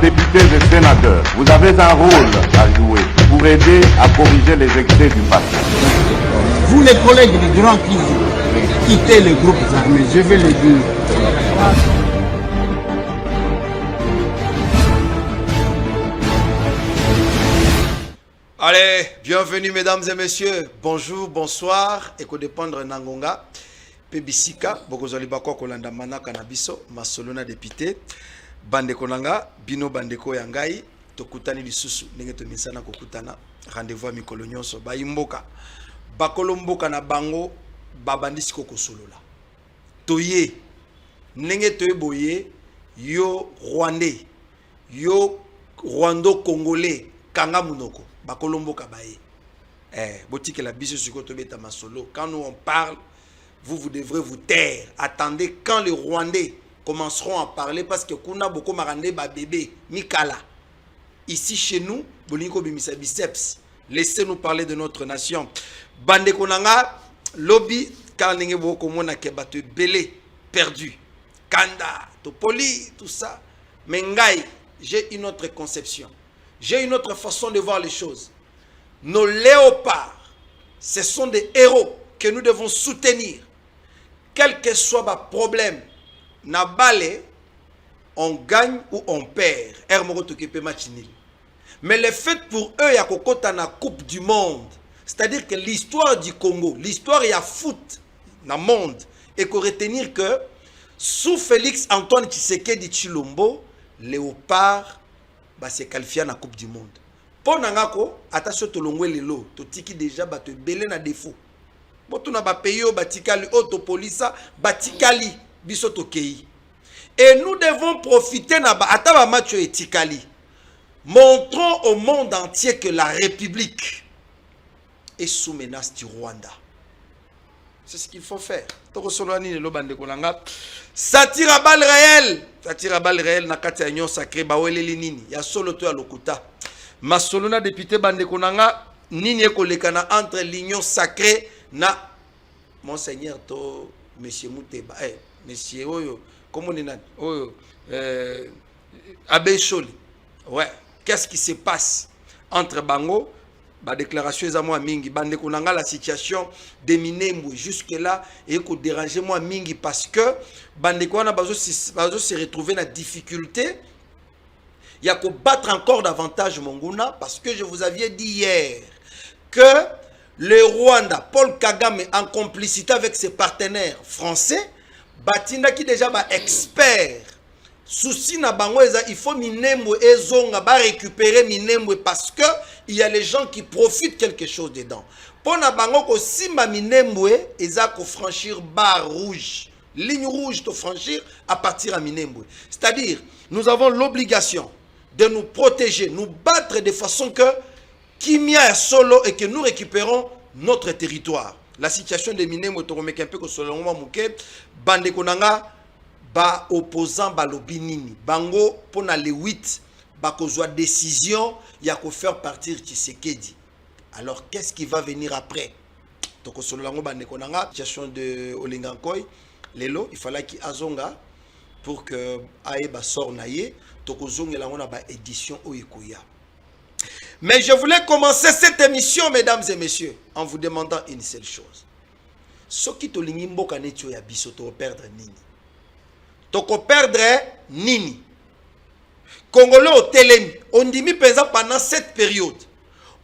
députés et sénateurs, vous avez un rôle à jouer pour aider à corriger les excès du passé. Vous les collègues du Grand qui quittez les groupes armés, je vais le dire. Allez, bienvenue mesdames et messieurs. Bonjour, bonsoir. Eko dépendre Nangonga. Pebisika, Bokozoli Bako Kolanda Manaka Nabiso, Masolona député. Bandeko Nanga, Bino Bandeko Yangai, Tokutani Lisusu, Nengeto Misana Kokutana, rendez-vous à Mikolonyoso, Bayimboka. Bakolomboka na bango, Babandisi Kokosolola. Toye, Nengeto Boye, yo Rwandais, yo Rwando-Congolais, Kanga Munoko. Bakolomboka baye. Boutique la biso sur Kotobeta Masolo. Quand nous on parle, vous devrez vous taire. Attendez quand les Rwandais commenceront à parler parce que kuna boko marande ba bébé Mikala. Ici chez nous, Bolinko bimisa biceps. Laissez-nous parler de notre nation. Bande konanga lobby quand nenge boko mona ke batu belé perdu. Kanda, Topoli, tout ça. Mengai, j'ai une autre conception. J'ai une autre façon de voir les choses. Nos léopards, ce sont des héros que nous devons soutenir. Quel que soit le problème, na balé, on gagne ou on perd. Mais le fait pour eux, il y a la Coupe du Monde. C'est-à-dire que l'histoire du Congo, l'histoire il y a foot dans le monde, et qu'on retenir que sous Félix Antoine Tshisekedi Tshilombo, léopard, bah c'est qualifié na Coupe du Monde. Pour nangako, attention to longwe lelo, to tiki déjà ba te belé na défaut. Boto na ba pays o batikali autopolisa, batikali biso to kei. Et nous devons profiter na ba ataba match etikali. Montrons au monde entier que la République est sous menace du Rwanda. C'est ce qu'il faut faire. Ça tire à balles réelles. Ça tire à balles réelles. Nakati ya nyon sacré. Bawele li nini. Ya solo to ya lokuta. Masolona député bandeko nanga. Nini eko lekana entre l'union sacrée na Monseigneur to Monsieur Mouteba. Monsieur Oyo. Comment on est Oyo. Abbé Choli. Ouais. Qu'est-ce qui se passe entre Bango? Ba déclaration à moi mingi bande konanga la situation de Minembwe jusque là et ko déranger moi mingi parce que bande kona bazo se retrouver dans difficulté. Il y a qu'à battre encore davantage Monguna parce que je vous avais dit hier que le Rwanda, Paul Kagame en complicité avec ses partenaires français, batinda qui déjà ba expert. Souci na bango il faut Minembwe ezonga ba récupérer Minembwe parce que il y a les gens qui profitent quelque chose dedans. Pour na bango ko simba Minembwe eza ko franchir barre rouge, ligne rouge to franchir à partir à Minembwe. C'est-à-dire nous avons l'obligation de nous protéger, nous battre de façon que Kimia est solo et que nous récupérons notre territoire. La situation de Minembwe to remet un peu que selon moi muke bande konanga ba opposant ba lobinini bango pona les 8 ba kozwa décision ya ko faire partir Tshisekedi. Alors qu'est-ce qui va venir après? Toko solo lango bande konanga situation de Olingankoy lelo il fallait ki azonga pour que aeba sort naye toko zongela ngona ba édition oikoya. Mais je voulais commencer cette émission mesdames et messieurs en vous demandant une seule chose. Soki to lingi mboka netio ya biso to perdre nini? Toko perdre nini? Congolais au Télém, on dit pendant cette période.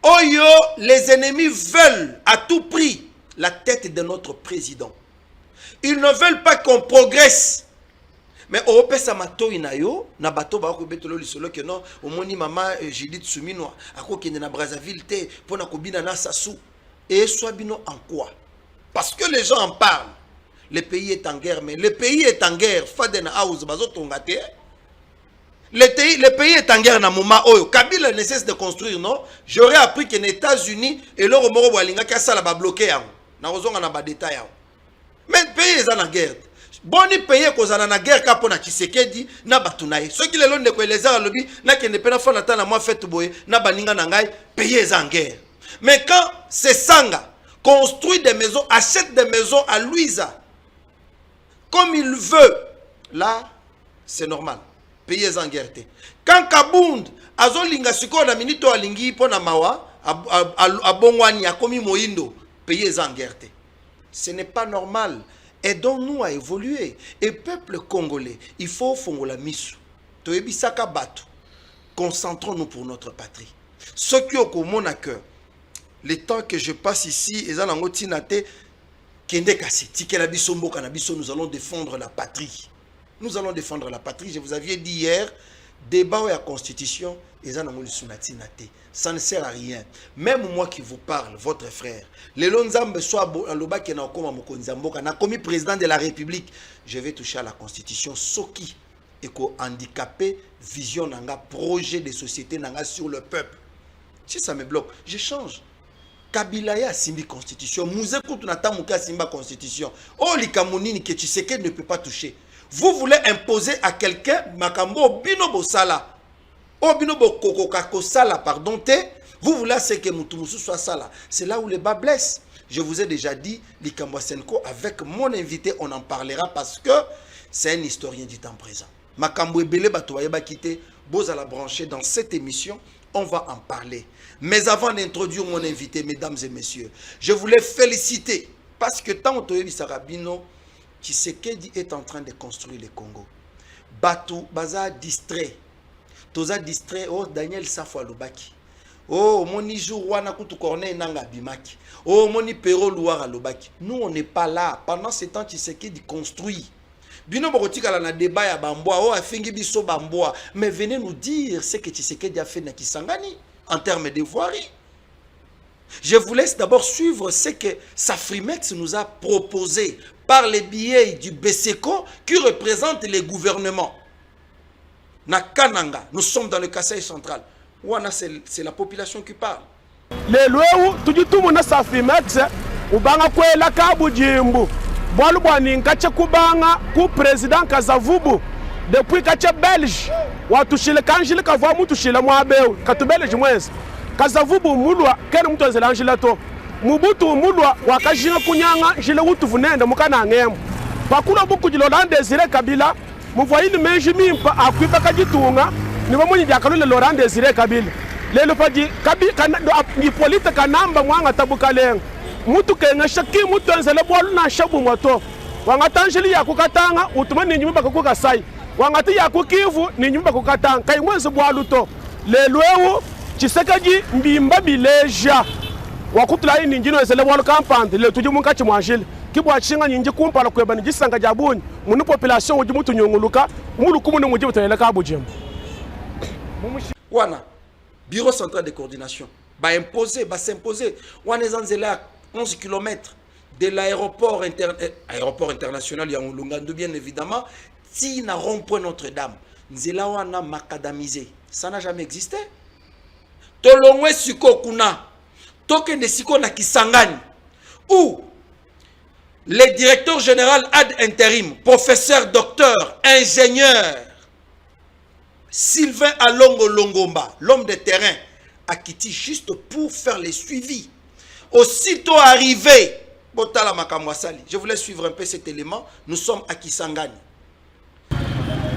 Oyo, les ennemis veulent à tout prix la tête de notre président. Ils ne veulent pas qu'on progresse. Mais au pesa mato inayo, na bato ba ko betolo lisolo que non, au moni maman Judith Souminwa, ako kende na Brazzaville te, pona ko bina na Sassou. Et soit bino en quoi? Parce que les gens en parlent. Le pays est en guerre, mais le pays est en guerre. Faden House, bazo tongate. Le pays est en guerre na moment oyo. Kabila ne cesse de construire, non? J'aurais appris que les États-Unis et leur moro walinga ka sala ba bloqué yango. Na ozonga na ba détail yango. Mais le pays est en guerre. Boni pays kozana na guerre ka pona Tshisekedi na batunaye. Ceux qui le londe ko eleza lobby na kende pena fa na tana moi fait boye na baninga na ngai, pays est en guerre. Mais quand c'est Sanga construit des maisons, achète des maisons à Louisa comme il veut, là, c'est normal. pays en guerre. Quand Kabound, azolinga siko na minito alingi po na mawa, abongwani akomi moindo, pays en guerre. Ce n'est pas normal. Aidons-nous à évoluer. Et peuple congolais, il faut fongola misu. Toebisaka batu. Concentrons-nous pour notre patrie. Ce qui est au mon cœur, le temps que je passe ici, nous allons défendre la patrie. Nous allons défendre la patrie. Je vous avais dit hier, débat à la Constitution, ça ne sert à rien. Même moi qui vous parle, votre frère, les Lonzambe soit comme président de la République, je vais toucher à la Constitution. Soki et handicapé, vision nanga, projet de société nanga sur le peuple. Si ça me bloque, je change. Kabila ya simbi constitution, Mouzé Koutunata Mouka simba constitution. Oh likamonini que tu sais qu'elle ne peut pas toucher. Vous voulez imposer à quelqu'un makambo bino bosala. Oh bino bokoko kako sala pardon te. Vous voulez ce que Moutumusu soit sala. C'est là où le bas blesse. Je vous ai déjà dit Likambo Senko avec mon invité on en parlera parce que c'est un historien du temps présent. Makambo ebele bato ba kité boza la brancher dans cette émission. On va en parler. Mais avant d'introduire mon invité, mesdames et messieurs, je voulais féliciter parce que tant que Sarabino, Tshisekedi est en train de construire le Congo. Batou, Baza distrait. Toza distrait, oh Daniel Safwa Lubaki. Oh, moni Jourouana Koutou Corneille Nanga Bimaki. Oh, moni Pero Louara Lubaki. Nous, on n'est pas là. Pendant ce temps, Tshisekedi construit. Bino Borotika na débat ya Bamboa, oh afingi biso Bamboa, mais venez nous dire ce que Tshisekedi a fait na Kisangani en termes de voirie. Je vous laisse d'abord suivre ce que Safrimex nous a proposé par les billets du BCECO qui représentent les gouvernements. Na Kananga, nous sommes dans le Kasaï central. Ouana, c'est la population qui parle. Les lois, tout du tout, mon Safrimex, ou banga kwela kabu jimbu. Boalu bwani nkache kubanga ku président Kazavubu depuis kache Belge watushile kanjile kavwa mutushile mwabeu katu Belge mwezi Kazavubu mulwa kene mtu azela anjile to mubutu mulwa wakajinga kunyanga jile utuvu nende mukana ngemu pakula buku jilo Laurent-Désiré Kabila muvwaili menji mimpa akwipa kajitunga niwa mwenye jakalule Laurent-Désiré Kabila lelo paji ni polite kanamba mwanga tabukalenga mutu kenga shaki mutu anzele bolu na shabu moto wangatanjili ya kukatanga utuma ni nyumba kukasai wangati ya kukivu ni nyumba kukatanga kai mwenzi bwalu to lelwewu Tshisekedi mbimba bileja wakutula ini njino ezele bolu kampande le tuji munkachi mwanjili kibwa chinga nyinji kumpala kweba ni jisanga jabuni munu population uji mutu nyonguluka mulu kumune muji butele ka bujemu wana bureau central de coordination ba imposer ba s'imposer wana zanzela 11 km de l'aéroport international Yangulungandu, bien évidemment, si n'a rond-point Notre-Dame, Nzela wana macadamisé. Ça n'a jamais existé. Tolongwe Siko Kuna, Token de Siko na Kisangani, où le directeur général ad intérim, professeur, docteur, ingénieur, Sylvain Alongo Longomba, l'homme de terrain, a quitté juste pour faire les suivis. Aussitôt arrivé, je voulais suivre un peu cet élément. Nous sommes à Kisangani.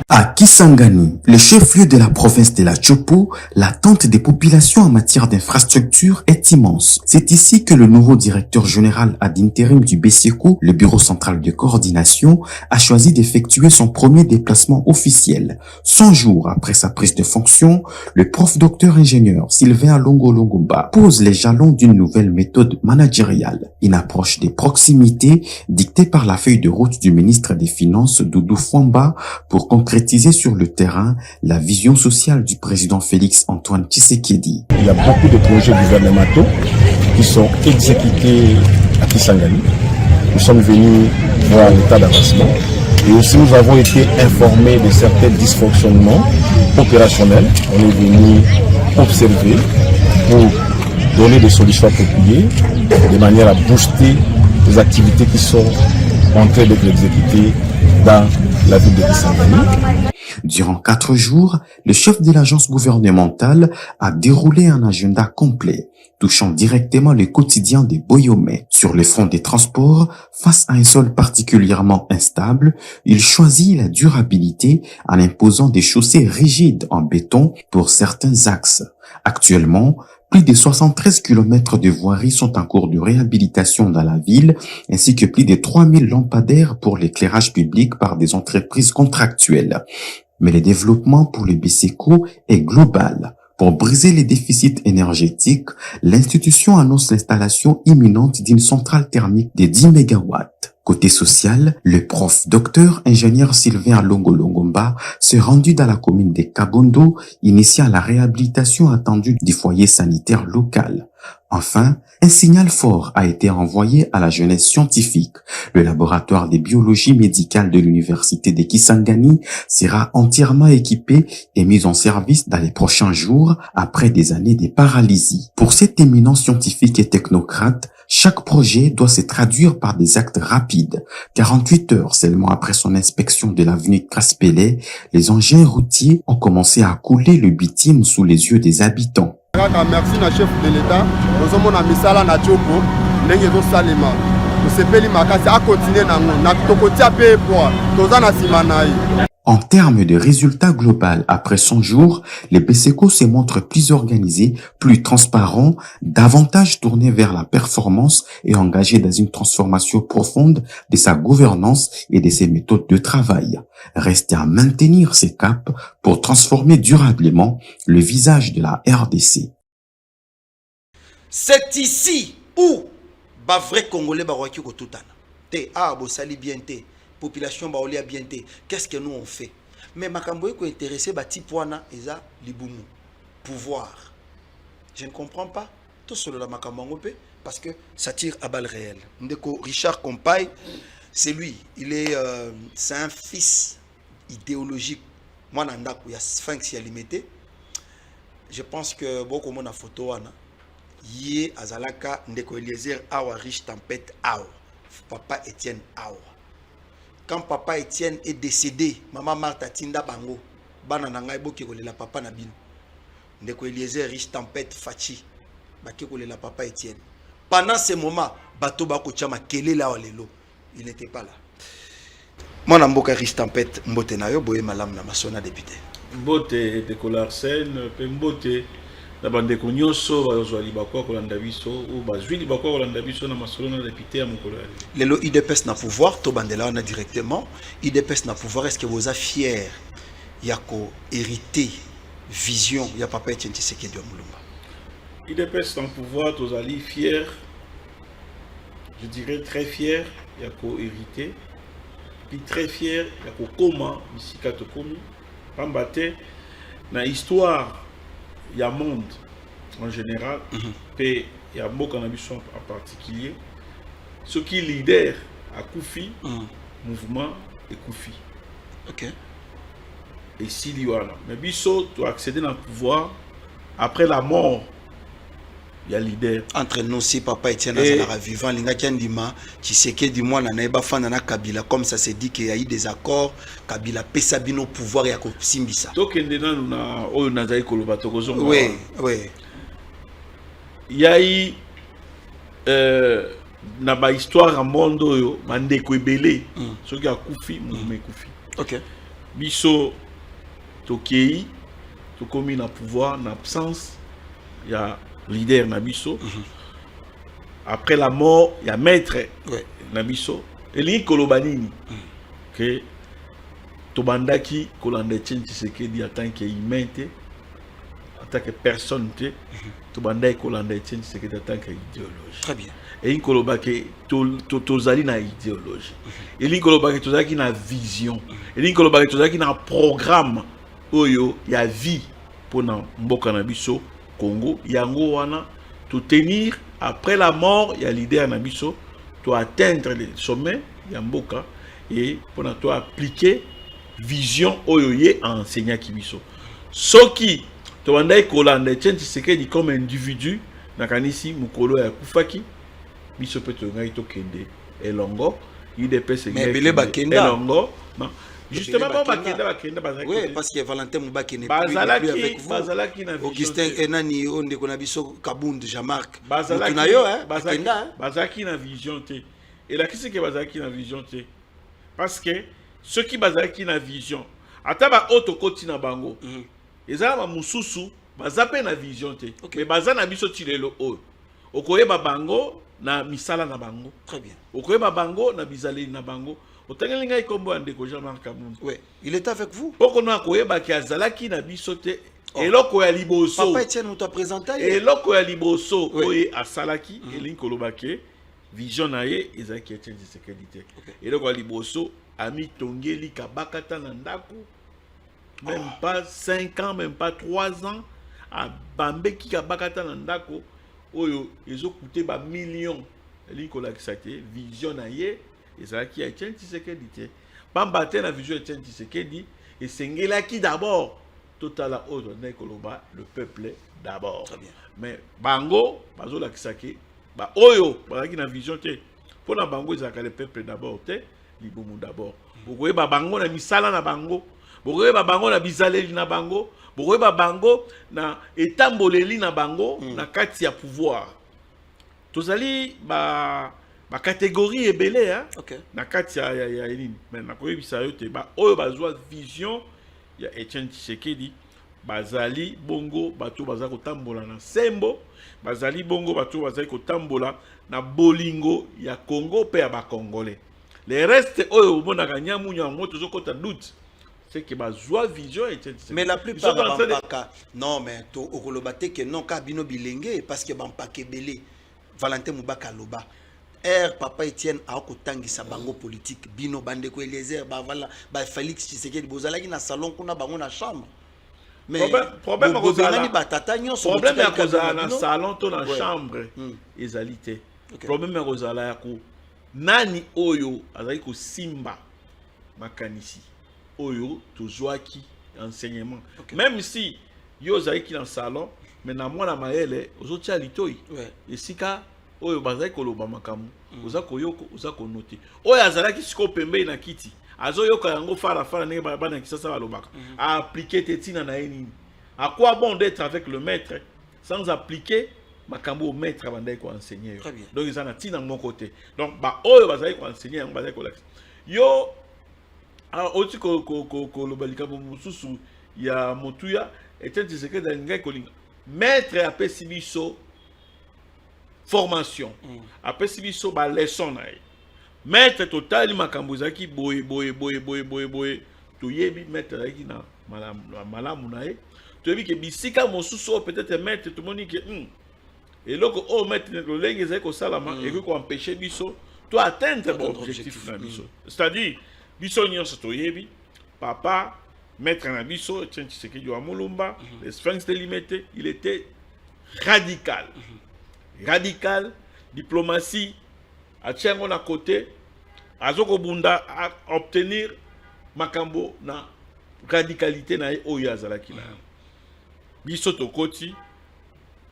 À Kisangani, le chef-lieu de la province de la Chopo, l'attente des populations en matière d'infrastructure est immense. C'est ici que le nouveau directeur général ad intérim du BCECO, le bureau central de coordination, a choisi d'effectuer son premier déplacement officiel. 100 jours après sa prise de fonction, le prof docteur ingénieur Sylvain Alongo Longomba pose les jalons d'une nouvelle méthode managériale, une approche des proximités dictée par la feuille de route du ministre des Finances Doudou Fwamba pour concrétiser sur le terrain la vision sociale du président Félix Antoine Tshisekedi. Il y a beaucoup de projets gouvernementaux qui sont exécutés à Kisangani. Nous sommes venus voir l'état d'avancement et aussi nous avons été informés de certains dysfonctionnements opérationnels. On est venu observer pour donner des solutions appropriées de manière à booster les activités qui sont en train d'être exécutées dans la ville de Kisangani. Durant 4 jours, le chef de l'agence gouvernementale a déroulé un agenda complet, touchant directement le quotidien des Boyomais. Sur le front des transports, face à un sol particulièrement instable, il choisit la durabilité en imposant des chaussées rigides en béton pour certains axes. Actuellement, plus de 73 km de voiries sont en cours de réhabilitation dans la ville, ainsi que plus de 3000 lampadaires pour l'éclairage public par des entreprises contractuelles. Mais le développement pour le BCECO est global. Pour briser les déficits énergétiques, l'institution annonce l'installation imminente d'une centrale thermique de 10 MW. Côté social, le prof Dr ingénieur Sylvain Longolongomba s'est rendu dans la commune de Kabondo, initiant la réhabilitation attendue du foyer sanitaire local. Enfin, un signal fort a été envoyé à la jeunesse scientifique. Le laboratoire de biologie médicale de l'université de Kisangani sera entièrement équipé et mis en service dans les prochains jours après des années de paralysie. Pour cet éminent scientifique et technocrate, chaque projet doit se traduire par des actes rapides. 48 heures seulement après son inspection de l'avenue Kraspele, les engins routiers ont commencé à couler le bitume sous les yeux des habitants. Merci na chef de l'État. Nous sommes na misala na Tiopo, ndenge zo salema. Musepeli makasi a continuer na tokotia pe pour tozana simanaï. En termes de résultats global après 100 jours, le BCECO se montre plus organisé, plus transparent, davantage tourné vers la performance et engagé dans une transformation profonde de sa gouvernance et de ses méthodes de travail. Reste à maintenir ces caps pour transformer durablement le visage de la RDC. C'est ici où ba vrai Congolais ba roki ko tutana. Te bo sali bien te. Population baolia bien te. Qu'est-ce que nous on fait? Mais makambo ko intéressé ba tipwana eza libumu. Pouvoir. Je ne comprends pas. Tout solo la makambo pe parce que ça tire à balles réelles. Ndeko Richard Compaye, c'est lui, il est c'est un fils idéologique. Moi nanda il y a Sphinx qui a limité. Je pense que beaucoup mon photo wana yé azalaka ndeko Eliezer awa riche tempête awa. Papa Étienne awa. Quand papa Étienne est décédé, maman Martha Tinda Bango, bana nanga boki kolela papa na bino. Ndeko Eliezer riche tempête fachi, baki kolela papa Étienne. Pendant ce moment, bato bako chama kele la walelo, il n'était pas là. Mon amboka riche tempête mbote na yo boye malam na masona député. Mbote de Colarsen, pe mbote na bande konyoso bazwali bakwa kolanda biso ou bazwili bakwa kolanda biso na masolona député ya mokolo. Lelo IDPS na pouvoir to bandela na directement, IDPS na pouvoir est-ce que vous êtes fier yako hérité vision ya papa Etienne Tshisekedi Mulumba. IDPS na pouvoir tozali fier, je dirais très fier yako hérité, puis très fier yako koma bisika to komi pambate na histoire il y a monde en général, et il y a beaucoup en particulier. Ce qui leader à Koufi, mouvement et Koufi. Ok. Et Siliwana. Mais Bisso doit accéder dans le pouvoir après la mort. Il y a leader. Entre nous, si papa Etienne Azalara vivant, Lingakendima, Tshisekedi moi na neba fana Kabila, comme ça s'est dit qu'il y a eu des accords, Kabila Pesabino pouvoir ya ko simbisa. Donc nous na oyo nazai koloba tokozonga. Oui, oui. Il y a eu na ba histoire à monde oyo mandeko ebele. Ce qui a Koufi, mouvement Koufi. OK. Biso tokei tokomi na pouvoir na absence, il y a leader Nabiso. Après la mort, il y a maître Nabiso. Et li kolobanini que tobandaki kolanda Etienne Tshisekedi en tant qu'humain, en tant que personne, tobandaki kolanda Etienne Tshisekedi en tant qu'idéologie. Très bien. Et il kolobaki tozali na idéologie. Et il kolobaki tozali na vision. Et il kolobaki tozali na programme oyo ya vie pour na mboka na biso Congo, yango wana to tenir après la mort, il y a l'idée na biso to atteindre le sommet ya mboka et pour na to appliquer vision oyo ye enseignant ki biso. Soki to bandai kolanda Etienne Tshisekedi comme individu na kanisi mukolo ya kufaki biso pe to ngai to kende elongo IDPS elongo Justement, bon, bakenda bazaki. Oui, parce que Valentin Moubaki n'est plus avec vous. Bazalaki na Augustin Enani, on est qu'on a biso Kabound, Jean-Marc. Bazalaki na vision te. Et là, qu'est-ce que Bazalaki na vision te? Parce que ceux qui Bazalaki na vision, ataba auto koti na bango. Ezala ba mususu, bazape na vision te. Mais bazana biso tilelo o. Okoyeba bango na misala na bango. Très bien. Okoyeba bango na bizali na bango. Otangelinga ikombo andeko Jean-Marc Kabound. Oui, il est avec vous. Poko na koyeba ki azalaki na biso te. Eloko ya liboso. Papa Etienne nous t'a présenté. Eloko ya liboso oye asalaki elingi kolobake vision na ye ezaki Etienne Tshisekedi te. Eloko ya liboso ami tongeli kabakata na ndako. Même pas 5 ans, même pas 3 ans a bambeki kabakata na ndako oyo ezokoute ba millions elingi kolakisa te vision na ye ezalaki ya Etienne Tshisekedi te. Pamba te na vision Etienne Tshisekedi esengelaki d'abord Total autre Nekoloba, le peuple d'abord. Très bien. Mais Bango, Bazo la Kisake, ba Oyo, Balaki na vision te. Pour la Bango, ils le peuple d'abord, te, Liboumou d'abord. Vous voyez, Bango na misala na Bango. Vous voyez, Bango na bizaleli na Bango. Vous voyez, Bango na etamboleli na Bango, na kati ya pouvoir. Tozali, ba catégorie ebele, hein. Okay. Na kati ya elini. Mais na koye bisayote, ba Oyo bazwa vision. Il y a Etienne Tshisekedi, Bazali, Bongo, Bato Bazako Tambola na Sembo, Bazali, Bongo, Bato Bazako Tambola na Bolingo, il y a Congo, Père Congolais. Les restes, oh, bon, à gagner, mounia, moto, zoko, doute. C'est que Bazoua vision Etienne Tshisekedi. Mais la plupart de Bampaka, non, mais to Okolobate, que non, Kabino Bilingue, parce que Bampake Belé, Valentin Moubaka Loba. Papa Etienne a okotangisa bango politique bino bandeko Eliezer bavala ba Félix Tshisekedi bozala ki na salon kuna bango na chambre mais problème kozala batata nyonso problème ya kozala na salon to na chambre ezalité problème ya kozala ya ko nani oyo azali ko simba makanisi oyo tozwaki enseignement même si yo azali ki na salon mais na mwana maele ozotia litoi esika oyo bazali koloba makamu oza koyoko oza konote oyo azalaki siko pembe na kiti azoyoka yango fara ndenge bana kisasa balobaka a appliquer tetina na nini à quoi bon d'être avec le maître sans appliquer makambo au maître bandai ko enseigner donc ils en a tina mon côté donc ba oyo bazali ko enseigner yango bazali ko lakisa yo a oti ko lobalika mususu ya motuya Etienne Tshisekedi ngai kolinga maître a pesibiso formation. Après si biso ba leçon na ye. Maître total makambo zaki boye. To yebi maître zaki na malamu na ye. To yebi ke bisika mosusu peut-être maître tout moni ke et loko o maître le lenge zaki ko salama et ko empêcher biso to atteindre bon objectif na biso. C'est-à-dire biso nyonso to yebi papa maître na biso Etienne Tshisekedi wa Mulumba, les Sphinx délimité, il était radical. Radical, diplomatie, à tiengo na côté, à Zoko Bunda, à obtenir makambo na radicalité na oyo azalaki na. Biso to koti,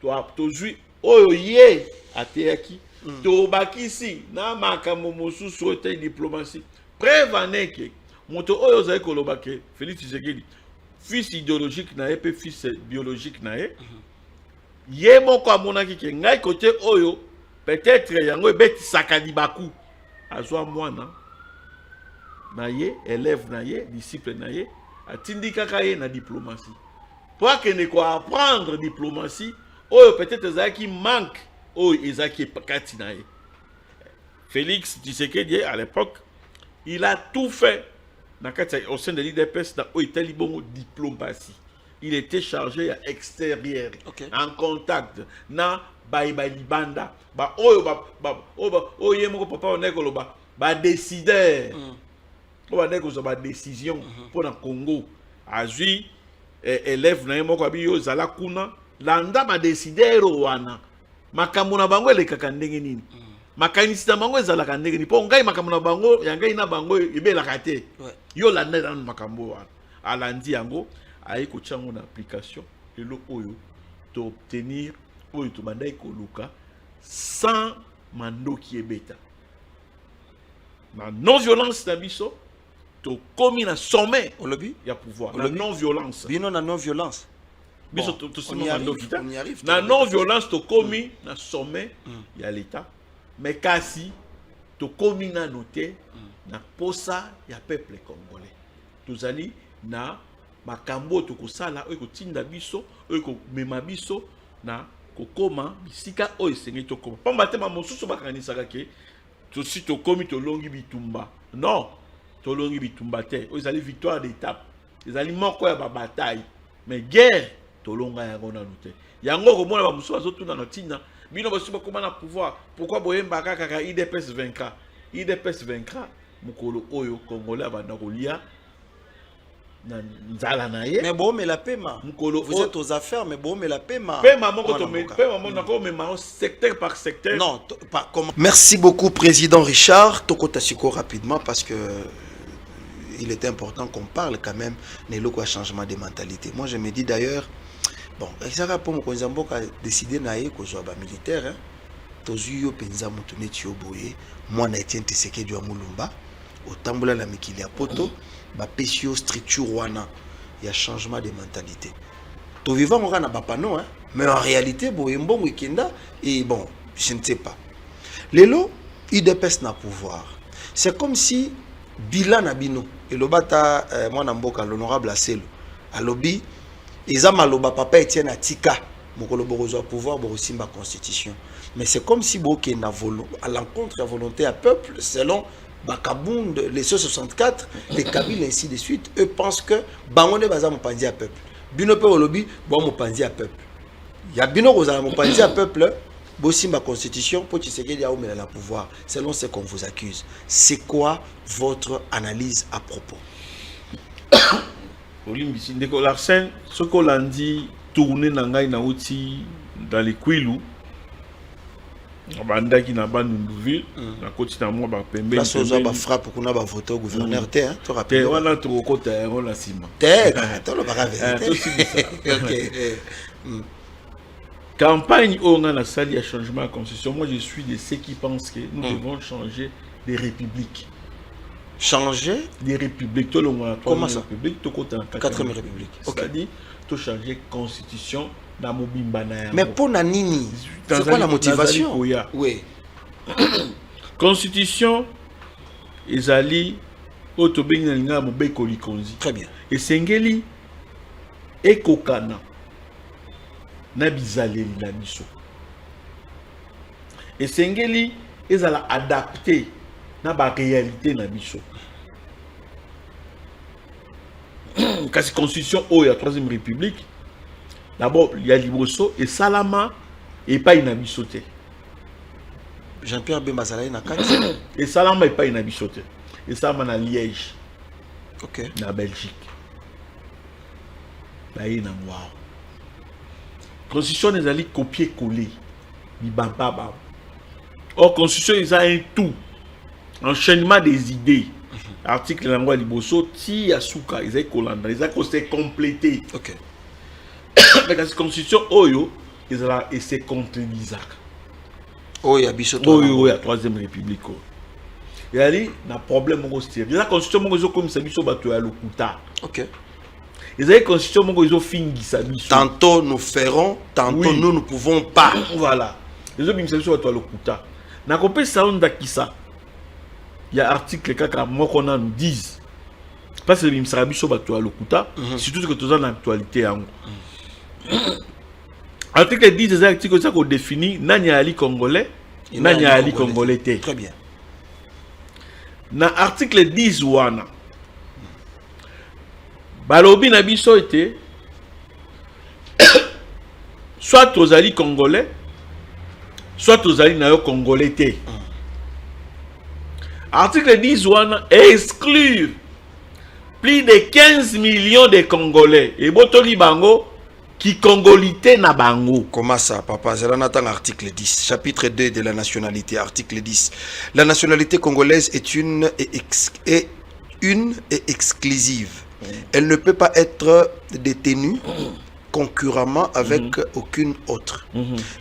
to jui oyo ye ateyaki, to bakisi na makambo mosusu te diplomatie. Prévaneke, moto oyo zai kolobake, Félix Tshisekedi, fils idéologique na pe fils biologique na ye moko amonaki ke ngai côté oyo peut-être yango ebeti sakadi baku azwa mwana na ye élève na ye disciple na ye atindika ka ye na diplomatie pour que ne ko apprendre diplomatie oyo peut-être ezaki manque oyo ezaki kati na ye Félix Tshisekedi à l'époque il a tout fait na kati au sein de l'IDPS na oyo itali bongo diplomatie. Il était chargé à extérieur, en contact, na Baïbalibanda, papa on décideur, on décision pour le Congo. Azui élève na yemo kwabi yo zala kuna, landa ba décideur wana. Makamuna bango le kakandenge nini. Makanisi na bango ezala kandenge ni. Po ngai makamuna bango, yangai na bango ebela kate. Yo landa na makambo wana. Alandi yango. Aïe kochango na application et le oyo to obtenir oyo to bandai koluka sans mando qui est bêta na non violence na biso to commis na sommet Au lobby? il y a pouvoir Au la lobby? non violence Bino na non-violence. biso Bon, to on y arrive. na non violence to commis na sommet il y a l'état mais kasi to commis na noté na posa ya peuple congolais tozali na makambo to kosala oyo kotinda biso oyo ko mema biso na kokoma bisika oyo sengi to koma pamba te mosusu bakanisaka ke to si to komi to longi bitumba non to longi bitumba te oyo ezali victoire d'étape ezali moko ya ba bataille mais guerre to longa yango na noté yango ko mona ba musu bazotuna na tina bino basu bakoma na pouvoir pourquoi boyemba kaka IDPS vaincra mukolo oyo congolais abanda kolia mais bon, mais la paiement. Vous êtes aux affaires, mais bon, mais la paiement. Secteur par secteur. Non, pas comment. Merci beaucoup, Président Richard. Toko Tassiko rapidement parce que il était important qu'on parle quand même des locaux changement de mentalité. Moi, je me dis d'ailleurs, bon, ça pour moi, quand a décidé d'aller qu'au job militaire, hein, tozuyo penza mutune tioboye, moi na Etienne Tshisekedi wa Mulumba, au tambola la mikili ya poto. Ba pesio structure wana il y a changement de mentalité to vivant on na bapano hein mais en réalité boyembo weekenda et bon je ne sais pas lelo IDPS na pouvoir c'est comme si bilan na bino et lobata mwana mboka l'honorable Aselo alobi eza maloba papa Etienne Atika mokolo bokozwa pouvoir bokosimba constitution mais c'est comme si boke na à l'encontre de la volonté à peuple selon Bakabund, les 64, les Kabyles, ainsi de suite, eux pensent que Bangonde Baza Mopanzi à peuple. Bino pe olobi, bon Mopanzi à peuple. Il y a Bino Rosa Mopanzi à peuple, bossi ma constitution, pour Tshisekedi a oumé la pouvoir, selon ce qu'on vous accuse. C'est quoi votre analyse à propos? Olimbisi, Ndeko Larsen, ce qu'on a dit, tourner Nangai Naouti dans les Kouilou, bandaki na Bandundu-ville na koti na moi ba pembe la soza ba frappe kuna ba voter au gouverneur te hein to rappelle wana to kota yango na sima te to lo ba vérité OK campagne on a la salle de changement de constitution moi je suis de ceux qui pensent que nous devons changer des républiques changer des républiques to longa na comment ça république to kota na 4e république OK c'est-à-dire to changer constitution. Mais pour Nanini, c'est quoi la motivation? Oui. Constitution, ezali otobeng na linga mobeko likonzi. Très bien. Et sengeli ekokana na bizaleli na biso. Et sengeli ezala adapté na ba réalité na biso. Kasi constitution o ya 3e république. D'abord, il y a Liboso et Salama et pas Inabisote. Jean-Pierre Bembazalaï na 4. Et Salama et pas Inabisote. Et Salama na Liège. OK. Na Belgique. Là, il y a noir. Constitution des alliés copier-coller. Bibamba. Or, constitution, ils ont un tout. Enchaînement des idées. Article langwa Liboso, ti Yasuka, ils ont collandé. Ils ont complété. OK. Mais la constitution oyo et c'est contre l'Isaac. Oyo bisoto. Oyo ya 3e république. Et ali na problème au style. La constitution mongo comme ça biso bato ya lokuta. OK. Les la constitution mongo ils ont fini ça biso. Tantôt nous ferons, tantôt oui. Nous ne pouvons pas. Voilà. Les autres biso bato ya lokuta. Na kopé ça on dakisa. Il y a article kaka moko na nous disent. Parce que bimsara biso bato ya lokuta, surtout que tous en actualité yango. Article 10 des articles ça qu'on définit nani ali congolais nani ali congolais té. Très bien. Na article 10 wana balobi na biso été soit aux ali congolais soit aux ali na yo congolais té. Article 10 wana exclut plus de 15 millions de congolais et botoli bango qui congolité na bango. Comment ça, papa? C'est là dans article 10, chapitre 2 de la nationalité, article 10. La nationalité congolaise est une et exclusive. Elle ne peut pas être détenue concurremment avec aucune autre.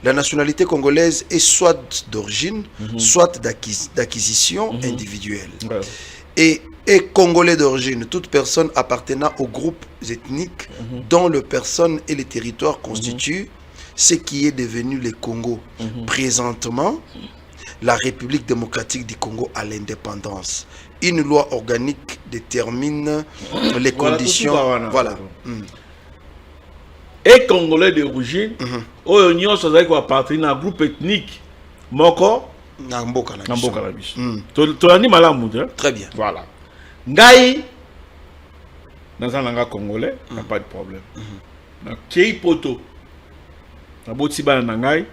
La nationalité congolaise est soit d'origine, soit d'acquisition individuelle. et congolais d'origine, toute personne appartenant aux groupes ethniques dont les personnes et les territoires constituent ce qui est devenu le Congo. Présentement, la République démocratique du Congo à l'indépendance. Une loi organique détermine les conditions. Voilà. Et Congolais d'origine, Oyo ça veut appartenir à un groupe ethnique. Moko Namboka na biso. Tolani malamu, très bien. Voilà. Ngai dans un Congolais, n'a pas de problème. Na kei poto. Na boti bana na ngai.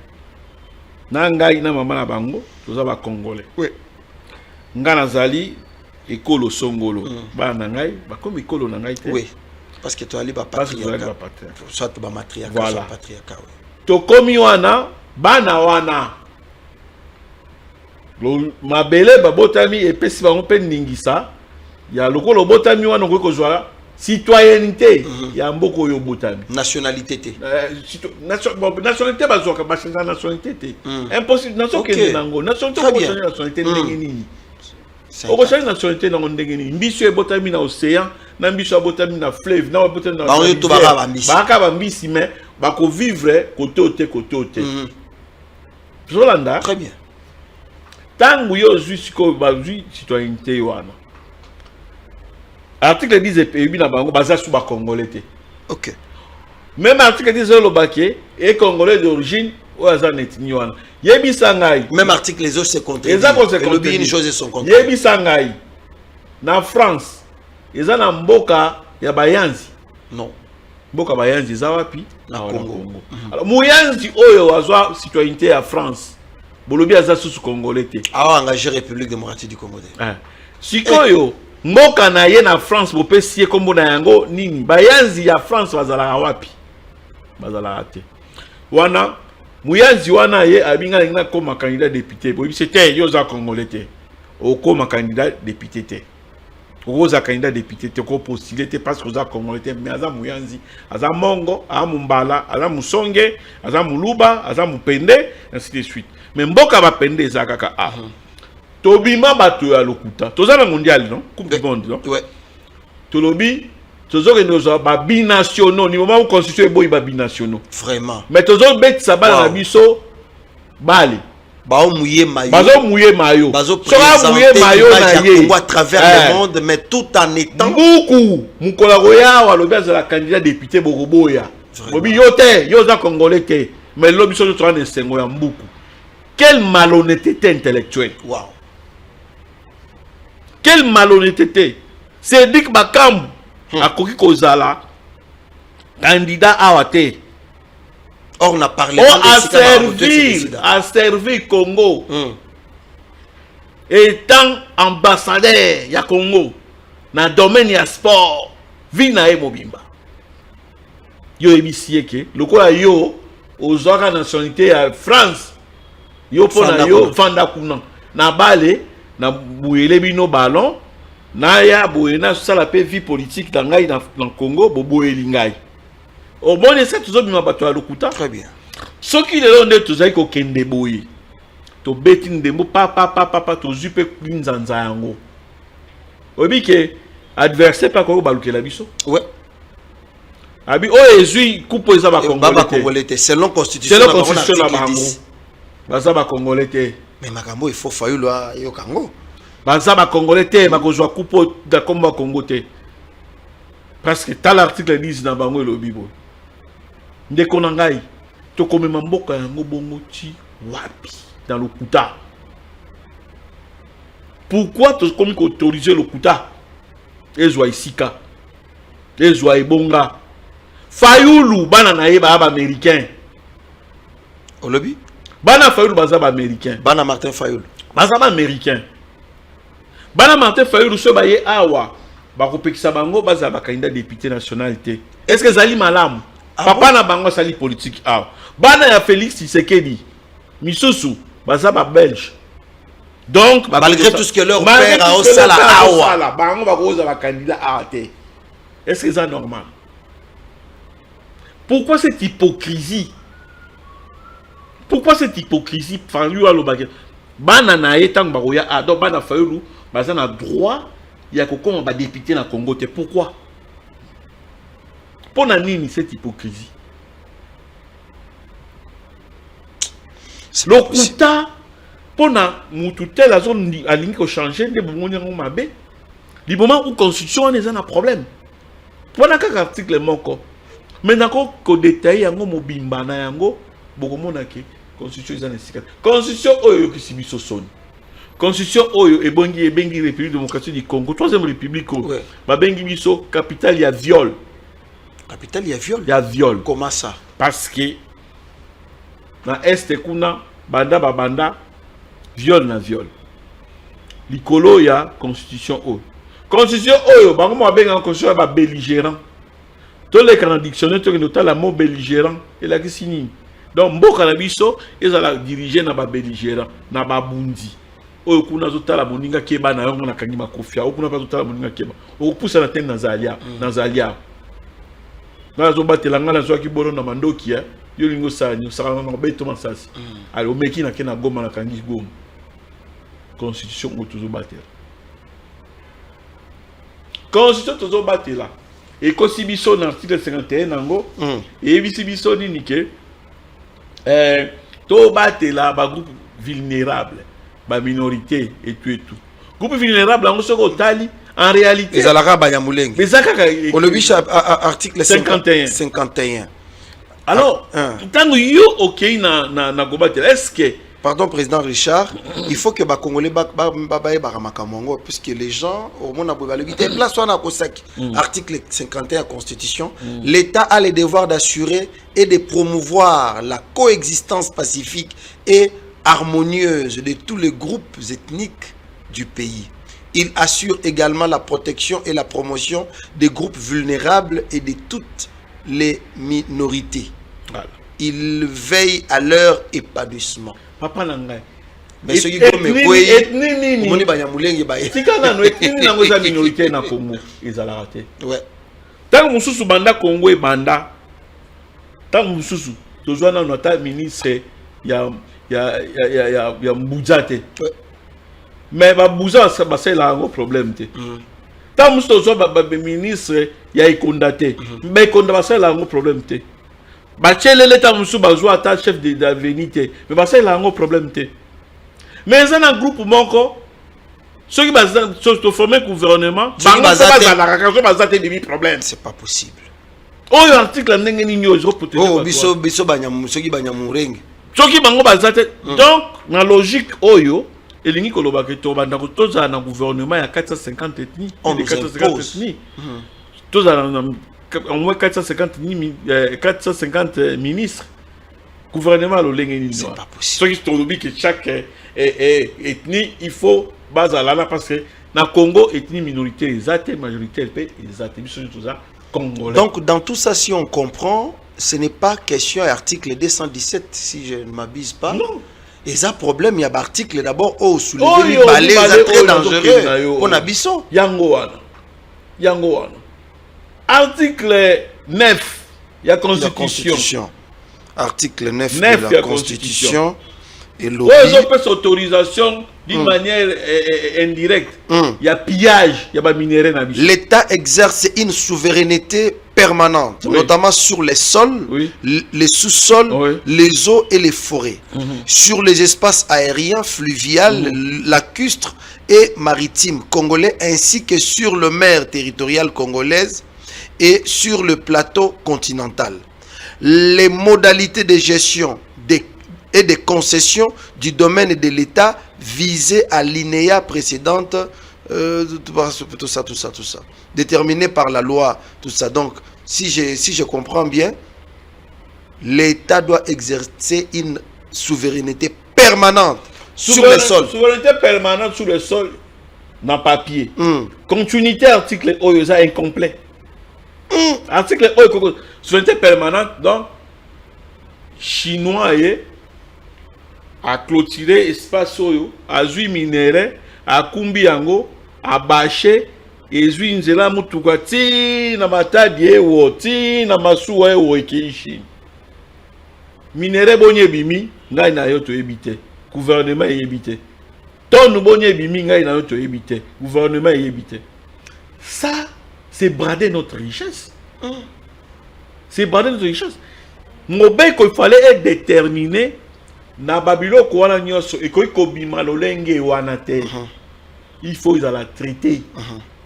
Na ngai na mama na bango, toza ba Congolais. Oui. Nga nazali ekolo songolo. Bana na ngai, ba komi ekolo na ngai te. Oui. Parce que tu as libre patriarcat. Soit ba matriarcat, voilà. Soit patriarcat. Oui. To komi wana, bana wana. Lo mabele ba botami epesi bango pe ningisa. Ya lokolo botami wana ko kozwa citoyenneté ya mboko yo botami. Nationalité té. Nationalité bazoka ba changer nationalité té. Impossible nationalité nango. Nationalité ko changer nationalité ndenge nini. Oko changer nationalité nango ndenge nini. Mbiso e botami na océan, na mbiso e botami na fleuve, na botami na. Ba yo to baka ba mbisi. Baka ba mbisi mais ba ko vivre côté au côté. Zolanda. Très bien. Tango yo jusqu'au bazui citoyenneté wana. Article 10 et na bango baza sous ba congolais té. OK. Même article 10 le baké et congolais d'origine ou aza netni wana. Yebisa ngai. Même article les autres se contredit. Et une chose sont contre. Yebisa ngai. Na France, eza na mboka ya bayanzi. Non. Mboka bayanzi za wapi? Na Congo. Alors muyanzi oyo azwa citoyenneté ya France. Bolobi aza sous congolais té. A engagé République démocratique du Congo. Sikoyo mboka na ye na France bopesi kombo na yango nini? Bayanzi ya France bazala wapi? Bazala te. Wana muyanzi wana ye abinga ngina koma candidat député. Bobi c'était yoza congolais té. O koma candidat député té. Oza candidat député té ko postuler té parce que oza congolais té mais aza muyanzi, aza mongo, aza mumbala, aza musonge, aza muluba, aza mupende ainsi de suite. Mais mboka ba pende za kaka a. Tobima bato ya lokuta. Toza na mondial non? Coupe du monde non? Ouais. Tolobi tozo ke nozo ba binationaux, ni moment où constitué boy ba binationaux. Vraiment. Mais tozo bet sabala na biso bali. Bazo mouiller maillot. Bazo mouiller maillot. Bazo présenter maillot na ye à travers le monde mais tout en étant beaucoup. Mukola roya wa lobi za la candidat député Boroboya. Bobi yote, yoza congolais te. Mais lobi so to na sengo ya mbuku. Quelle malhonnêteté intellectuelle. Wow. Quelle malhonnêteté. C'est Dik Bakam a Koki Kozala, candidat à Wate. Or, on a parlé a servi Congo. Étant ambassadeur ya Congo, dans le domaine ya sport, Vina e Mobimba. Yo ebisiye ke, lokola yo, aux organes nationalité ya France. Yo pona yo fanda kuna na bale na bouele bino ballon na ya boena sala pe vie politique dans ngai na Congo boboeli ngai au bon essaie toujours bima bato ya lokuta. Très bien. Ce qui le onde tozai ko kende boye to beti ndembo papa to zupe nzanza yango obi ke adversaire pa ko balukela biso. Ouais. Abi o ezui coupe eza ba Congolais selon constitution la bango. Baza ba congolais te. Mais makambo il faut fayulu yo kango. Baza ba congolais te bakozwa coupo da komba Congo te. Parce que tal article 10 na bango le bibo. Ndeko na ngai to komema mboka yango bongo ti wapi dans le Kuta. Pourquoi tu comme autoriser le Kuta? Ezwa isika. Ezwa ebonga. Fayulu bana na yeba ba américain. Olobi Bana Fayulu bazaba américain. Bana Martin Fayulu. Bazaba américain. Bana Martin Fayulu so baye awa. Ba kopekisa bango bazaba candidat député nationalité. Est-ce que Zali Malam? Papa na bango sali politique awa. Bana ya Félix Tshisekedi. Misusu bazaba belge. Donc malgré tout ce que leur père a au sala awa. Bango ba koza ba candidat awa te. Est-ce que c'est normal? Pourquoi cette hypocrisie? Pourquoi cette hypocrisie? Fayulu alobaki bana na etang baroya donc bana Fayulu bazana droit il y a comment va député dans Congo. Pourquoi? Pour nani cette hypocrisie. Le kuta pour na mututé la zone à ligne ko changer de bon mabe. Du moment où constitution on est un problème. Pour na ka article moko. Mais nako ko détail yango mobimba na yango bokomona ke constitution est un secret. Constitution oyo ki sibiso son. Constitution oyo ebongi République démocratique du Congo, troisième république ba bengi biso capitale ya viol. Capitale ya viol. Ya viol. Comment ça? Parce que na est kuna banda viol na viol. Likolo ya constitution oyo. Constitution oyo bango mo benga constitution ba belligérant. Tous les canons dictionnaires to nota la mot belligérant et la kisini. Donc mboka na biso ezala diriger na ba belligérant na ba bundi. Oyo kuna zotala moninga keba na yango na kangi makofia. Oyo kuna pa zotala moninga keba. Oyo poussa na tene na zalia, na zalia. Na zo batela ngala zo ki bolo na mandoki ya. Yo lingo sanyo saka na beto masasi. Ali o meki na kena goma na kangi goma. Constitution o tozo batela. Constitution tozo batela. Et kosi biso na article 51 nango et bisi biso nini ke to batela ba groupe vulnérable. Ba minorité et tout. Groupe vulnérable en soko tali en réalité. Les alaka banyamulenge. Mais ça kaka on le biche article 51. Alors, tant yo OK na gobatela est-ce que pardon président Richard, il faut que ba congolais ba makamongo puisque les gens au monde a le place on a kosaki article 51 constitution, l'État a le devoir d'assurer et de promouvoir la coexistence pacifique et harmonieuse de tous les groupes ethniques du pays. Il assure également la protection et la promotion des groupes vulnérables et de toutes les minorités. Voilà. Il veille à leur épanouissement. Papa nangai. Mais ce qui comme ethnie moni banyamulenge ba. Tika na no ethnie na ngoza minorité na Congo ezala raté. Ouais. Tant mususu banda Congo e banda. Tant mususu tozwana nota ministre ya Mbuzate. Mais ba Mbuza ça c'est là un problème té. Tant mususu ba ministre ya Ikondate. Mais Ikonda c'est là un problème té. Ba tchele l'état mususu bazwa ta chef de l'avenité. Mais ba c'est là un problème té. Mais ça un groupe moko ceux qui bazan to former gouvernement, bazate des problèmes. C'est pas possible. Oh article ndenge nini ozo protéger. Oh biso banyam soki banyamurenge. Soki bango bazate. Donc na logique oyo elingi koloba ke to banda ko toza na gouvernement ya 450 ethnies, on nous 450 ethnies. Toza na au moins 450 ministres. Gouvernement lo lenge nini. C'est pas possible. Soki to lobi que chaque ethnie il faut bazalana parce que na Congo ethnie minorité ezate majorité ezate biso tout ça congolais. Donc dans tout ça si on comprend ce n'est pas question article 217 si je ne m'abuse pas. Non. Et ça problème il y a article d'abord soulever les balais très dangereux on a biso yango wana article 9 il y a constitution. Article 9 de la constitution et l'OBI autorisation d'une manière indirecte. Il y a pillage, il y a minerais dans l'État exerce une souveraineté permanente, notamment sur les sols, les sous-sols, les eaux et les forêts, sur les espaces aériens, fluviales, lacustres et maritimes congolais, ainsi que sur le mer territoriale congolaise et sur le plateau continental. Les modalités de gestion et de concession du domaine de l'État visées à l'INEA précédente, tout ça, déterminé par la loi, tout ça. Donc, si je comprends bien, l'État doit exercer une souveraineté permanente sur le sol. Souveraineté permanente sur le sol, dans papier. Continuité article OYOSA incomplet. Article OYOSA, souveraineté permanente, donc, chinois a clôturé espace oyo, a zui minéré, a kumbi yango, a bâché, et zui nzela mutuka ti na matadi ewo, ti na masuwa ewo ekeishi. Minéré bonye bimi, ngai na yo to ebite, gouvernement ebite. Ton bonye bimi, ngai na yo to ebite, gouvernement ebite. Ça, c'est brader notre richesse. C'est brader notre richesse. Mobile qu'il fallait être déterminé. Na Babylone ko wana nyoso et ko bima lolenge wana te. Il faut ils la traiter.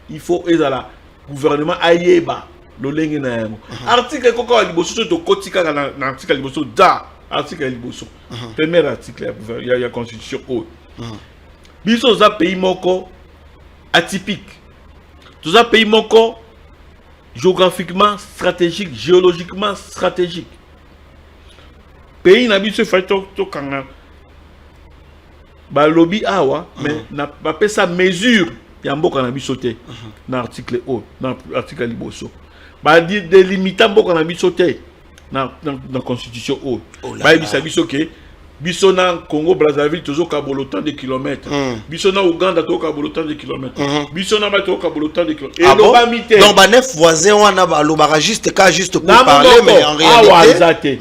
Il faut ils la gouvernement ayeba lolenge na yango. Article koko liboso to kotika na article liboso da article liboso. Premier article il y a constitution o. Biso za pays moko atypique. Tous un pays moko géographiquement stratégique, géologiquement stratégique. Pays n'a biso fait to kanga. Ba lobby awa mais n'a pas sa mesure ya mboka na biso te na article o na article liboso. Ba délimitant mboka na biso te na constitution o. Ba bisa biso ke biso na Congo Brazzaville tozo kabolo tant de kilomètres. Biso na Ouganda to kabolo tant de kilomètres. Biso na bato kabolo tant de kilomètres. Et bon? Mité. Donc ba neuf voisins on a balobara juste pour parler mais en réalité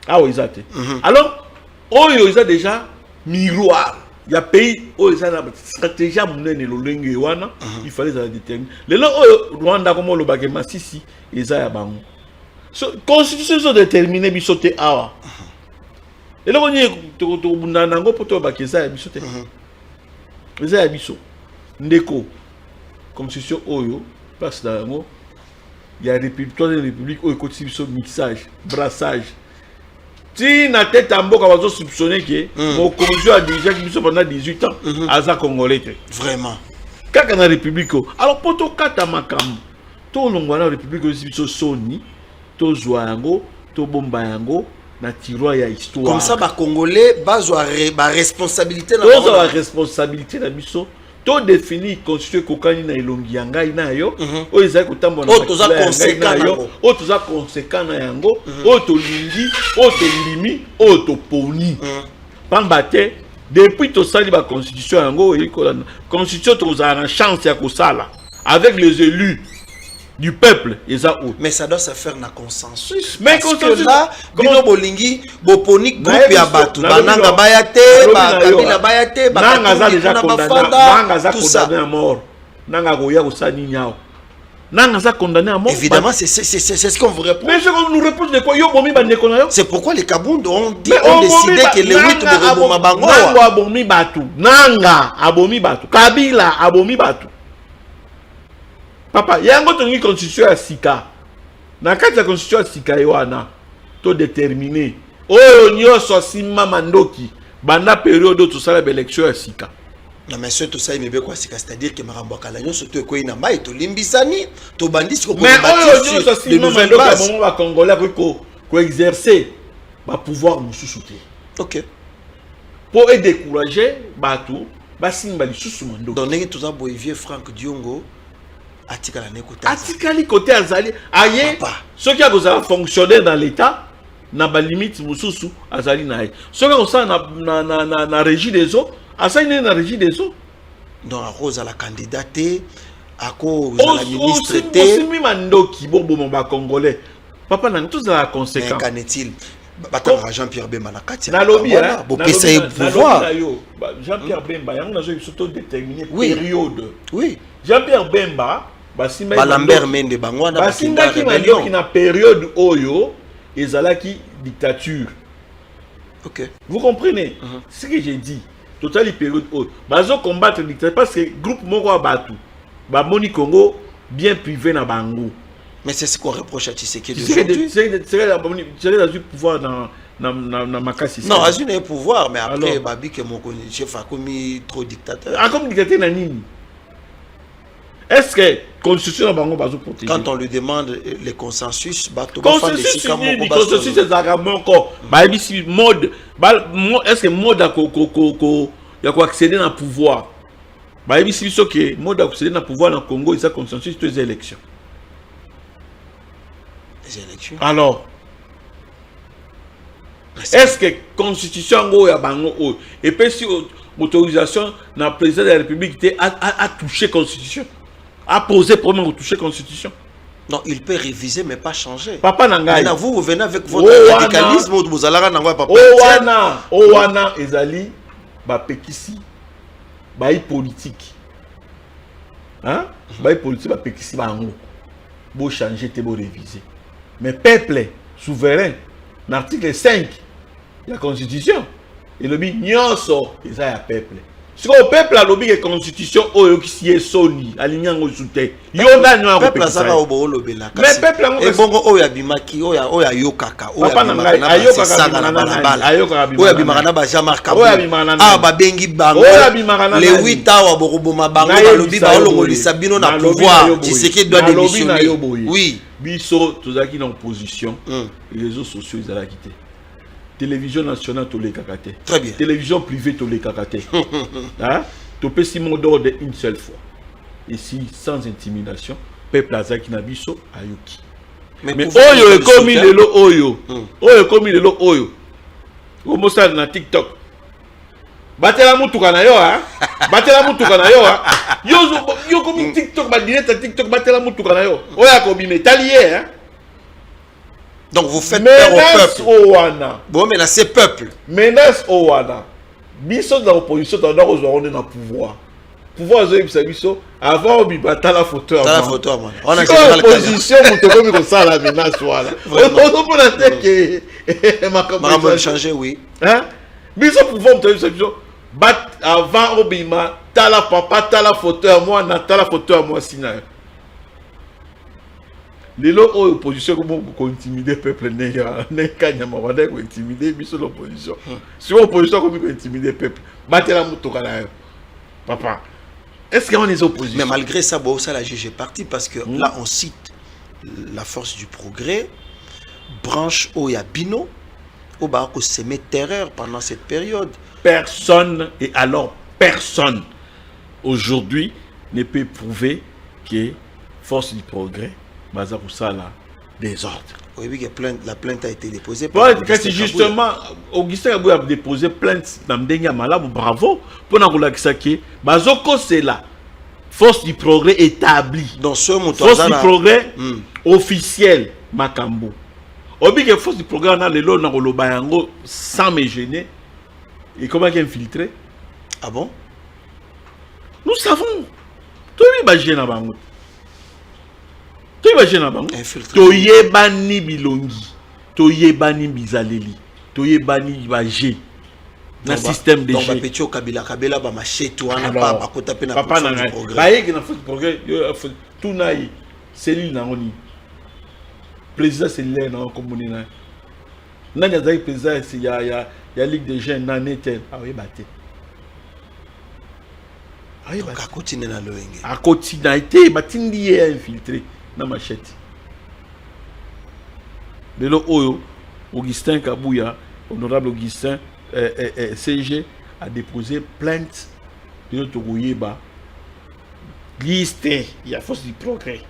alors oyo ils ont déjà miroir. Il y a pays où ils ont stratégie à mener le lingue wana, il fallait les déterminer. Les là Rwanda comme le bagema sisi ils ont bango. Constitution sont déterminée bisoté awa. Et là on est to bundanango poto bakeza bisoté. Ils ont biso. Ndeko constitution oyo place dango. Il y a des républiques où il continue ce mixage, brassage. Si na tête en boka va soupçonner que mon conjoint a déjà qui pendant 18 ans à Congolais. Vraiment. Quand on a république alors pour to kata makam to longwana république aussi biso soni to zwango to bomba yango na tiroir ya histoire. Comme ça ba congolais bazwa ba responsabilité na ba responsabilité na biso. To défini constitué kokani na elongi yanga ina yo o ezali kotambola na to za conséquent na yo o to za conséquent na yango o to lingi o to limi o to poni pamba te depuis to sali ba constitution yango e ko la constitution to za na chance ya kosala avec les élus du peuple mais ça doit se faire na consensus mais parce que là bino bolingi boponi groupe ya batu bananga bayate ba kabila bayate ba nanga za déjà condamné nanga za condamné à mort nanga goya kosani nyao nanga za condamné à mort évidemment c'est ce qu'on vous répond mais ce qu'on nous répond de quoi yo bomi bande ko na yo c'est pourquoi les Kabund ont décidé que les 8 de bango nanga abomi batu nanga abomi batu kabila abomi batu. Papa, il y a une constitution à Sika. Dans la constitution à Sika, il y a tout déterminé. Oh, il y a aussi Mamandoki. Banda période où tout ça, l'élection à Sika. Non, mais tout ça, il me quoi Sika, c'est-à-dire que Marambo Kalanyo, surtout que Inama et tout Limbisani, tout bandit, ce qu'on peut bâtir sur les nouvelles bases. Mais on Congolais qui exercer le pouvoir nous sous-souter. Ok. Pour décourager, Batou, Bassin Bali sous-soumandoki. Donc, tout ça, vieux Franck Diongo. Atikali côté azali aye ceux qui a fonctionné dans l'état n'a pas limite mususu azali na ceux qui ont ça na régie des eaux azali na régie des eaux donc à cause à la candidate à cause à la ministre aussi mandoki bobo mon congolais papa n'a tous la conséquence qu'en est-il batanga Jean-Pierre Bemba na kati na lobby hein pour essayer pouvoir Jean-Pierre Bemba yango nazo surtout déterminer période oui Jean-Pierre Bemba Lambert Mende Bangwana Basinda qui na période oyo ezalaki dictature. OK. Vous comprenez ce que j'ai dit. Total période oyo bazo combattre dictature parce que groupe moko batu ba moni Congo bien privé na bango. Mais c'est ce qu'on reproche à Tshisekedi aujourd'hui. C'est le pouvoir dans Makassi. Non, Azune a pouvoir mais après Babi que mon chef a commis trop dictateur. Ah comme dictateur na nini? Est-ce que constitution bango bazo protéger? Quand on lui demande les consensus, consensus c'est encore ba bisi mode est-ce que mode ya ko accéder na pouvoir ba bisi so que mode accéder na pouvoir na Congo ça consensus des élections. Les élections. Alors est-ce que constitution ngo ya bango et puis si autorisation na président de la République a touché constitution a posé problème au toucher constitution. Non, il peut réviser mais pas changer. Papa Nangai. Vous venez avec votre radicalisme ou vous allez n'envoyer papa. Owana ezali ba pekisi ba politique. Hein? ba politique ba pekisi bango bo changer te bo réviser mais peuple souverain l'article 5 la constitution et le bi nyonso eza ya peuple si le peuple a lobby constitution oyo qui est soni alinyango soute yo ndani wa peuple azaka obo lobela mais peuple ngo e bongo oyo abimaki oyo ayokaka oyo abimaka na ba Jean-Marc Kabila ba bengi bango le 8 awa boroboma bango ba lobby ba olongolisa bino na pouvoir Tshisekedi doit démissionner oui biso tozaki na opposition les réseaux sociaux ils ala quitter télévision nationale tous les kakaté. Très bien. Télévision privée tous les kakaté. Hein? Tu peux s'y d'ordre une seule fois. Ici, sans intimidation, peuple azaki nabiso ayuki. Mais oyo comme il est lo oyo. Oyo comme il est lo oyo. Omo ça na TikTok. Batela mutuka na yo hein. Batela mutuka na yo hein. Yo comme TikTok ba direct TikTok batela mutuka na yo. Oya ko bi metalier hein. Donc vous faites peur au peuple. Bon, mais là c'est peuple. Menace au Wana. Biso dans l'opposition, on est dans le pouvoir. Pouvoir, biso avant on bata la photo. La photo, on a l'opposition, on te comme comme ça la menace voilà. On peut la tête que ma changer oui. Hein? Biso pouvoir biso bat avant obima tala papa tala photo à moi na tala photo à moi sina. Les l'opposition comme intimider peuple n'est kanyama wanda ko intimider biso l'opposition. Si l'opposition comme intimider peuple, battre la moto kana papa. Est-ce qu'on est opposition? Mais malgré ça, bon, ça la juge est parti parce que là on cite la force du progrès, branche Oyabino, au bas qu'on s'aimait terreur pendant cette période. Personne et alors personne aujourd'hui ne peut prouver que force du progrès Baza Roussala désordre. Oui, oui, la plainte a été déposée. C'est justement, Augustin Kabouya a déposé plainte dans Mdenga Malabou, bravo, pour nous que Bazoko c'est là. Force du progrès établie. Dans ce force du progrès officiel, Makambo. Obi que force du progrès, on a le lot dans le bayango sans me gêner. Et comment il infiltré? Ah bon? Nous savons. Tout le monde gêne à Bango. Tu imagines avant toyebani bilongi toyebani bizaleli toyebani baje na système de jeu donc Petio Kabila ba machetu wana pa bakota pe na progrès baye na foot progrès tout naï cellule na ngoni président cellule na commune na nani azai président ya ligue des jeunes na netel awe baté awe baté continue na loenge a continuité batindi est infiltré na machette. De l'eau, Augustin Kabouya, honorable Augustin CG, a déposé plainte de notre Gouyeba. Liste, il y a force du progrès.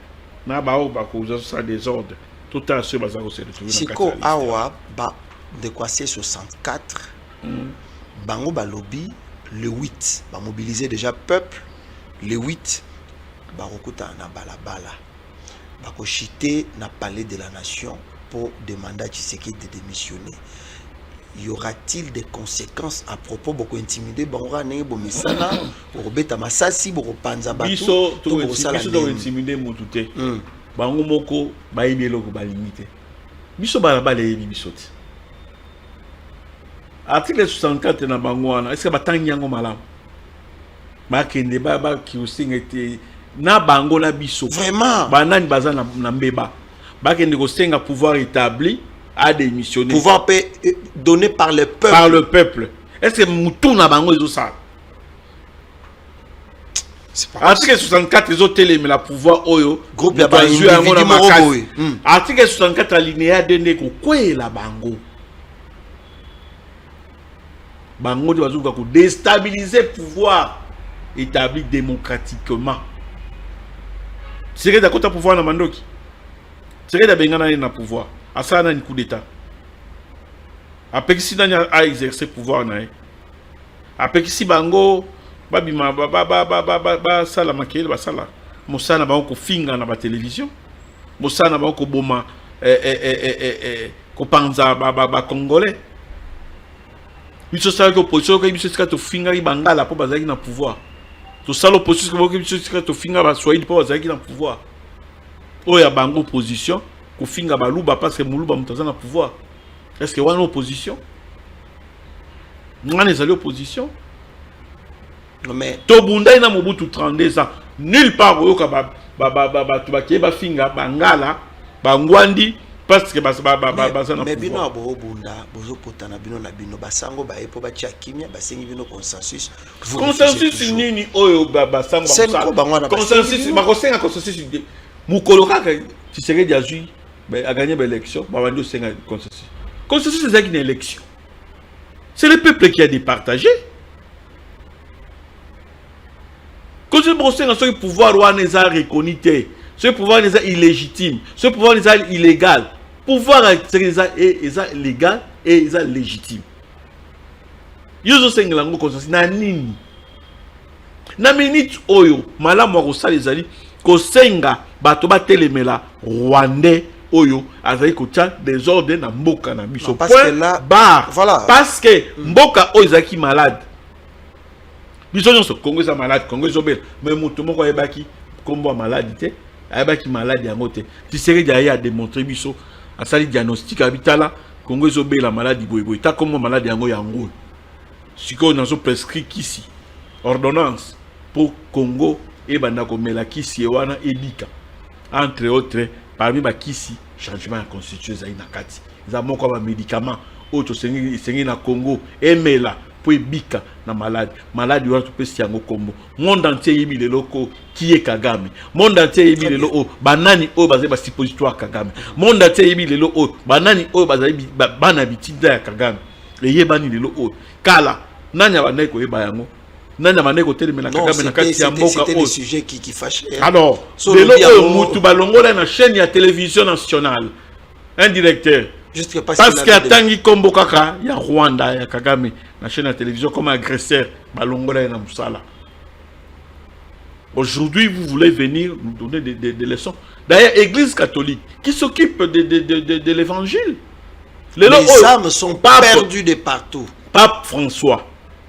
Na bao ba cause ça désordre. Tout à ce bazar se retrouver dans Siko awa ba de quoi c'est 64. Bango ba lobby le 8, ba mobiliser déjà peuple le 8 ba rokuta na balabala. Bakochité na palais de la nation pour demander à Tshisekedi de démissionner. Y aura-t-il des conséquences à propos de intimider Bangoura ne bomisana pour beta masasi pour panza batu biso to intimider mutute bango moko baibelo ko balimité biso balabala yebi bisoti article 64 na bangwana est-ce que batangi yango malamu bakende ba ki osingete na bango na biso vraiment banani baza na mbeba bakende ko senga pouvoir établi à démissionner pouvoir donné par le peuple est-ce que mutu na bango ezo ça c'est pas article 64 ezo téléme la pouvoir oyo groupe ya ba individu article 64 alinéa 2 ko kwela bango bango de bazuka ko déstabiliser pouvoir établi démocratiquement. C'est que d'accord pouvoir na mandoki. C'est que d'abengana na pouvoir. Asa na un coup d'état. Après si nanya a exercer pouvoir na. Après si bango babima ba sala makele ba sala. Mosana ba ko finga na ba télévision. Mosana ba ko boma ko panza ba congolais. Biso sala ko position ko biso ska to finga bangala po bazaki na pouvoir. to sala opposition ko biso to finga ba Swahili po bazaki na pouvoir. Oya bango opposition ko finga ba luba parce que muluba mutaza na pouvoir. Est-ce que wana opposition? Ngane zali opposition? Mais to bunda ina Mobutu 32 ans. Nulle part oyoka ba ba finga bangala bangwandi parce que mais bino abo bunda bozo potana bino na bino basango ba epo ba kimia basengi bino consensus nini oyo basango consensus bakosenga consensus mukolo kaka Tshisekedi azui a gagné l'élection babandi osenga consensus c'est une élection, c'est le peuple qui a départagé. Quand ce pouvoir est reconnu, ce pouvoir est illégitime, ce pouvoir est illégal. Pouvoir est légal et est légitime. Yozo sengelango consensus na nini? Na minute oyo malamu akosala ezali kosenga bato batelemela Rwandais oyo azali kotia désordre na mboka na biso. Parce que là voilà. Parce que mboka oyo ezaki malade. Biso nyonso Congo est malade, Congo est obèle. Mais moto moko ayebaki kombo maladité, ayebaki malade yango te. Tshisekedi a démontré biso asali diagnostic abitala Congo est obèle la maladie boyeboy. Ta kombo malade yango yango. Siko nazo prescrit kisi ordonnance pour Congo et banda komela kisi wana ebika. Entre autres parmi ba kisi changement de constitution za ina kati. Za moko ba médicament auto sengi na Congo emela pour ebika na malade wa to pesi yango kombo. Monde entier yebi le loko qui est Kagame. Monde entier yebi le lo banani o bazé ba suppositoire Kagame. Monde entier yebi le lo banani o bazé bana bitinda ya Kagame. Le yebani le lo kala nanya banai ko yeba yango. Nanya banai ko telemela Kagame na kati ya mboka c'était le sujet qui fâchait. Alors, le lo mutu balongola na chaîne ya télévision nationale. Un directeur juste que parce que atangi kombo kaka ya Rwanda ya Kagame na chaîne de télévision comme agresseur balongola na musala. Aujourd'hui, vous voulez venir nous donner des leçons. D'ailleurs, Église catholique qui s'occupe de l'évangile. Les âmes sont perdues de partout. Pape François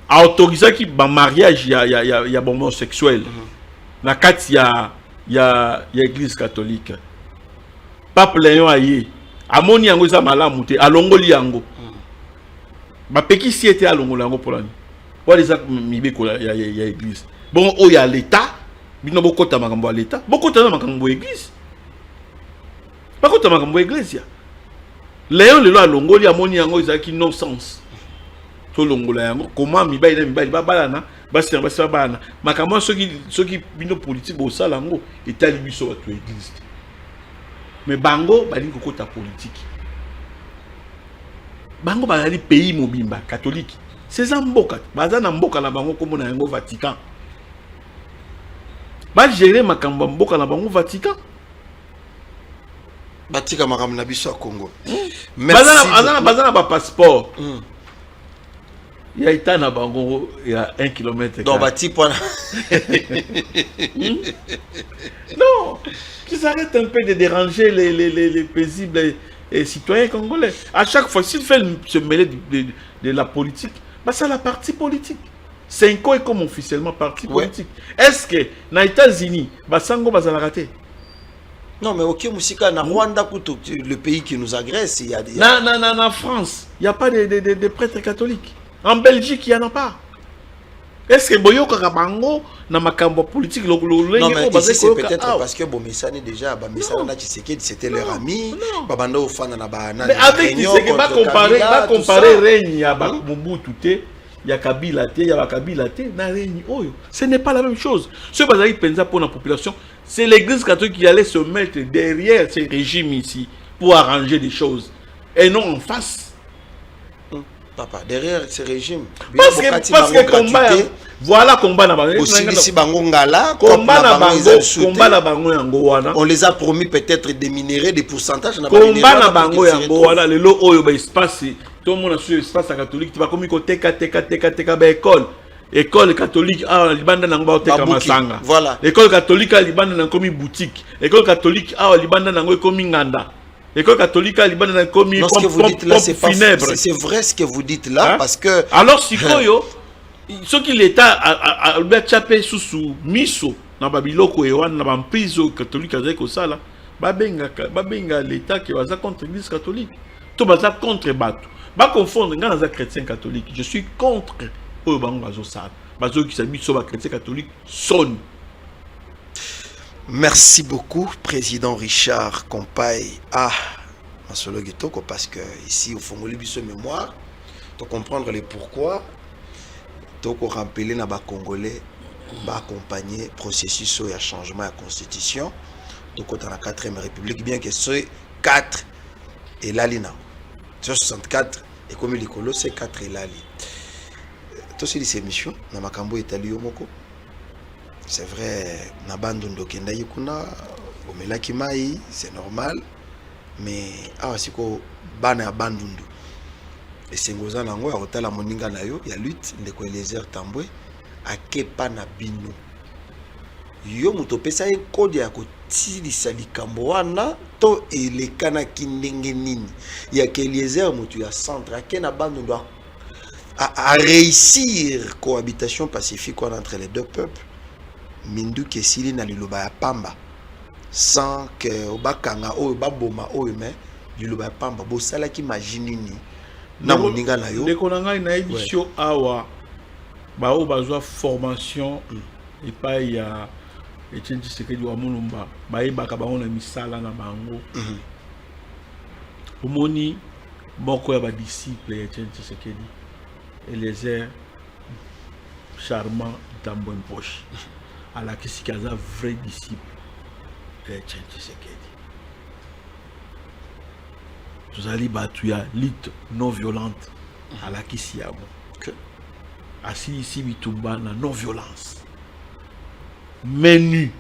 a autorisé qu'il y a mariage, il y a homosexuel. Na kati ya Église catholique. Pape Léon Aye amoni yango za malamu te alongoli yango. Ba peki si était alongoli yango pour l'année. Wa les mibeko ya église. Bon o ya l'état, bino bokota makambo ya l'état, bokota na makambo ya église. Bakota makambo ya église ya. Léon lelo alongoli amoni yango ezaki non sens. To longola yango comment mibali ba balana, ba serba bana. Makambo soki bino politique bo sala yango etali biso wa to église. Mais bango bali kokota politique. Bango bazali pays mobimba catholique. C'est ça mboka. Bazana mboka na bango komo na yango Vatican. Ba gérer makambo mboka na bango Vatican. Batika makambo na biso ya Congo. Merci. Bazana ba passeport. Il y a état na bango il y a 1 km. Donc bati point. Non, qu'ils arrêtent un peu de déranger les paisibles citoyens congolais. À chaque fois, s'il fait se mêler de la politique, bah c'est la partie politique. 5 ans est comme officiellement parti politique. Est-ce que dans les États-Unis, bah Sango va la rater? Non, mais ok, Moussika, na Rwanda, le pays qui nous agresse, il y a des. En France, il n'y a pas de prêtres catholiques. En Belgique, il n'y en a pas. Est-ce que Boyoka Kabango na makambo politique non, mais ici c'est peut-être parce que Bomissani déjà Bomissani c'était leur ami. Babando fan na banana. Mais avec Tshisekedi va comparer règne ya Mobutu te, ya Kabila te, ya Kabila te na règne oyo. Ce n'est pas la même chose. Ce bazali penza pour la population, c'est l'église catholique qui allait se mettre derrière ce régime ici pour arranger des choses et non en face. Papa, derrière ce régime, parce que combat, voilà combat na bango. Aussi ici bango ngala, combat na bango yango wana. On les a promis peut-être des minéraux, des pourcentages na bango. Combat na bango yango wana, le lo oyo ba espace, tout le monde a sur espace catholique, tu vas comme ko teka ba école catholique a libanda na ngba teka masanga. Voilà. École catholique a libanda na komi boutique. École catholique a libanda na ngo komi nganda. L'école catholique a liban dans commis ce que vous dites là, c'est vrai ce que vous dites là, hein? Parce que alors sikoyo ce qui l'État a chapé sous miso na babiloko ewan na emprise catholique avec ça là babenga l'État qui va contre l'église catholique to baza contre bato ba confondre nga na chrétien catholique je suis contre eux bango bazo ça bazo qui s'habille sur ba chrétien catholique sonne. Merci beaucoup, Président Richard Compaye. Masolo Gitoko, parce que ici, au fond, on a mémoire, pour comprendre les pourquoi, pour rappeler les Congolais, va accompagner le processus de changement de la Constitution, donc dans la 4e République, bien que ce 4 et l'Alina. 64, et comme il est c'est 4 et l'Ali. Tout ce ces missions, dans ma cambo italien moko. C'est vrai, na bandundo kenda yikuna, omelaki mai, c'est normal, mais siko bana bandundu. Et sengoza nango ya kotala moninga na yo ya lutte ndeko Eliezer Tambwe akepa na bino. Yo muto pesa ye kode ya kotilisa likambo wana to elekanaki ndenge nini ya Eliezer mutu ya centre akena bandundu à réussir cohabitation pacifique entre les deux peuples. Mindu kesili na liloba ya pamba sans que obakanga oyo baboma oyo mais liloba ya pamba bo sala ki majinini na moninga na yo ndeko nanga na édition awa ba o bazwa formation et pas ya Etienne Tshisekedi wa Mulumba ba yebaka bango na misala na bango omoni moko ya ba disciple ya Etienne Tshisekedi Eliezer Charmant Tambwe Mposhi à la Kisikaza vrai disciple de Etienne Tshisekedi. Vous allez battre la lutte non violente à la Kisiabo. Assis ici, Bitumba, la non violence. Menu,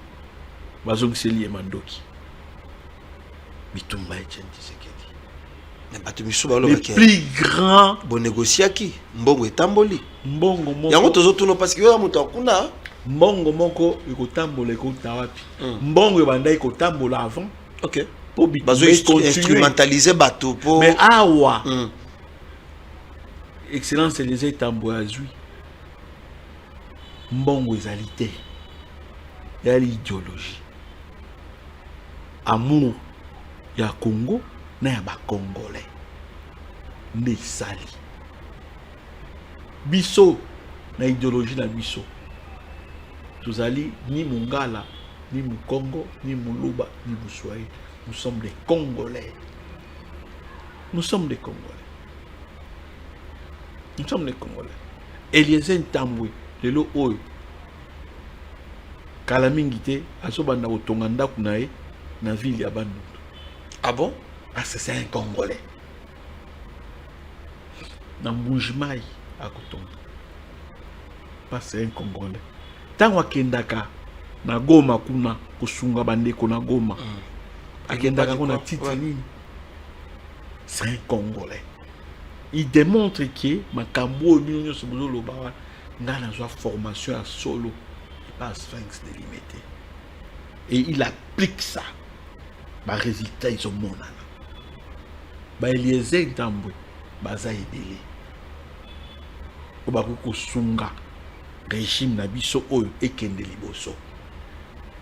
Bazong Seli et Mandoki. Bitumba Etienne Tshisekedi. Le plus grand. Bon négocier qui Mbongo et Tamboli. Mbongo Moko. Yango tozotuno parce que yo muto kuna. Mbongo Moko ikotambola ikotawapi. Mbongo yobanda ikotambola avant. OK. Pour bazo instrumentaliser bateau pour. Mais awa. Excellence Eliezer Tambwe azui. Mbongo ezalité. Ya l'idéologie. Amour ya Congo na ya ba Congolais. Ne sali. Biso na idéologie na biso. Tuzali ni Mungala, ni Mukongo, ni Muluba, ni Muswaï. Nous sommes des Congolais. Nous sommes des Congolais. Nous sommes des Congolais. Eliezer Tambwe, lelo oyo. Kalamingite, asobanda otonganda kunae na ville ya Bandundu. Ah bon? Ah, c'est un Congolais. Na Mbujimai à Kotonga. Pas c'est un Congolais. Tant akendaka na Goma kuna kusunga bandeko na Goma. Akendaka kuna titi nini. C'est un Congolais. Il démontre que makambo nyonyo sobuzo lobawa ngana zwa formation à solo et pas Sphinx délimité. Et il applique ça. Ba résultat ils ont monana. Ba Eliezer Tambwe baza ebele. Oba kusunga régime na biso oyo ekende liboso.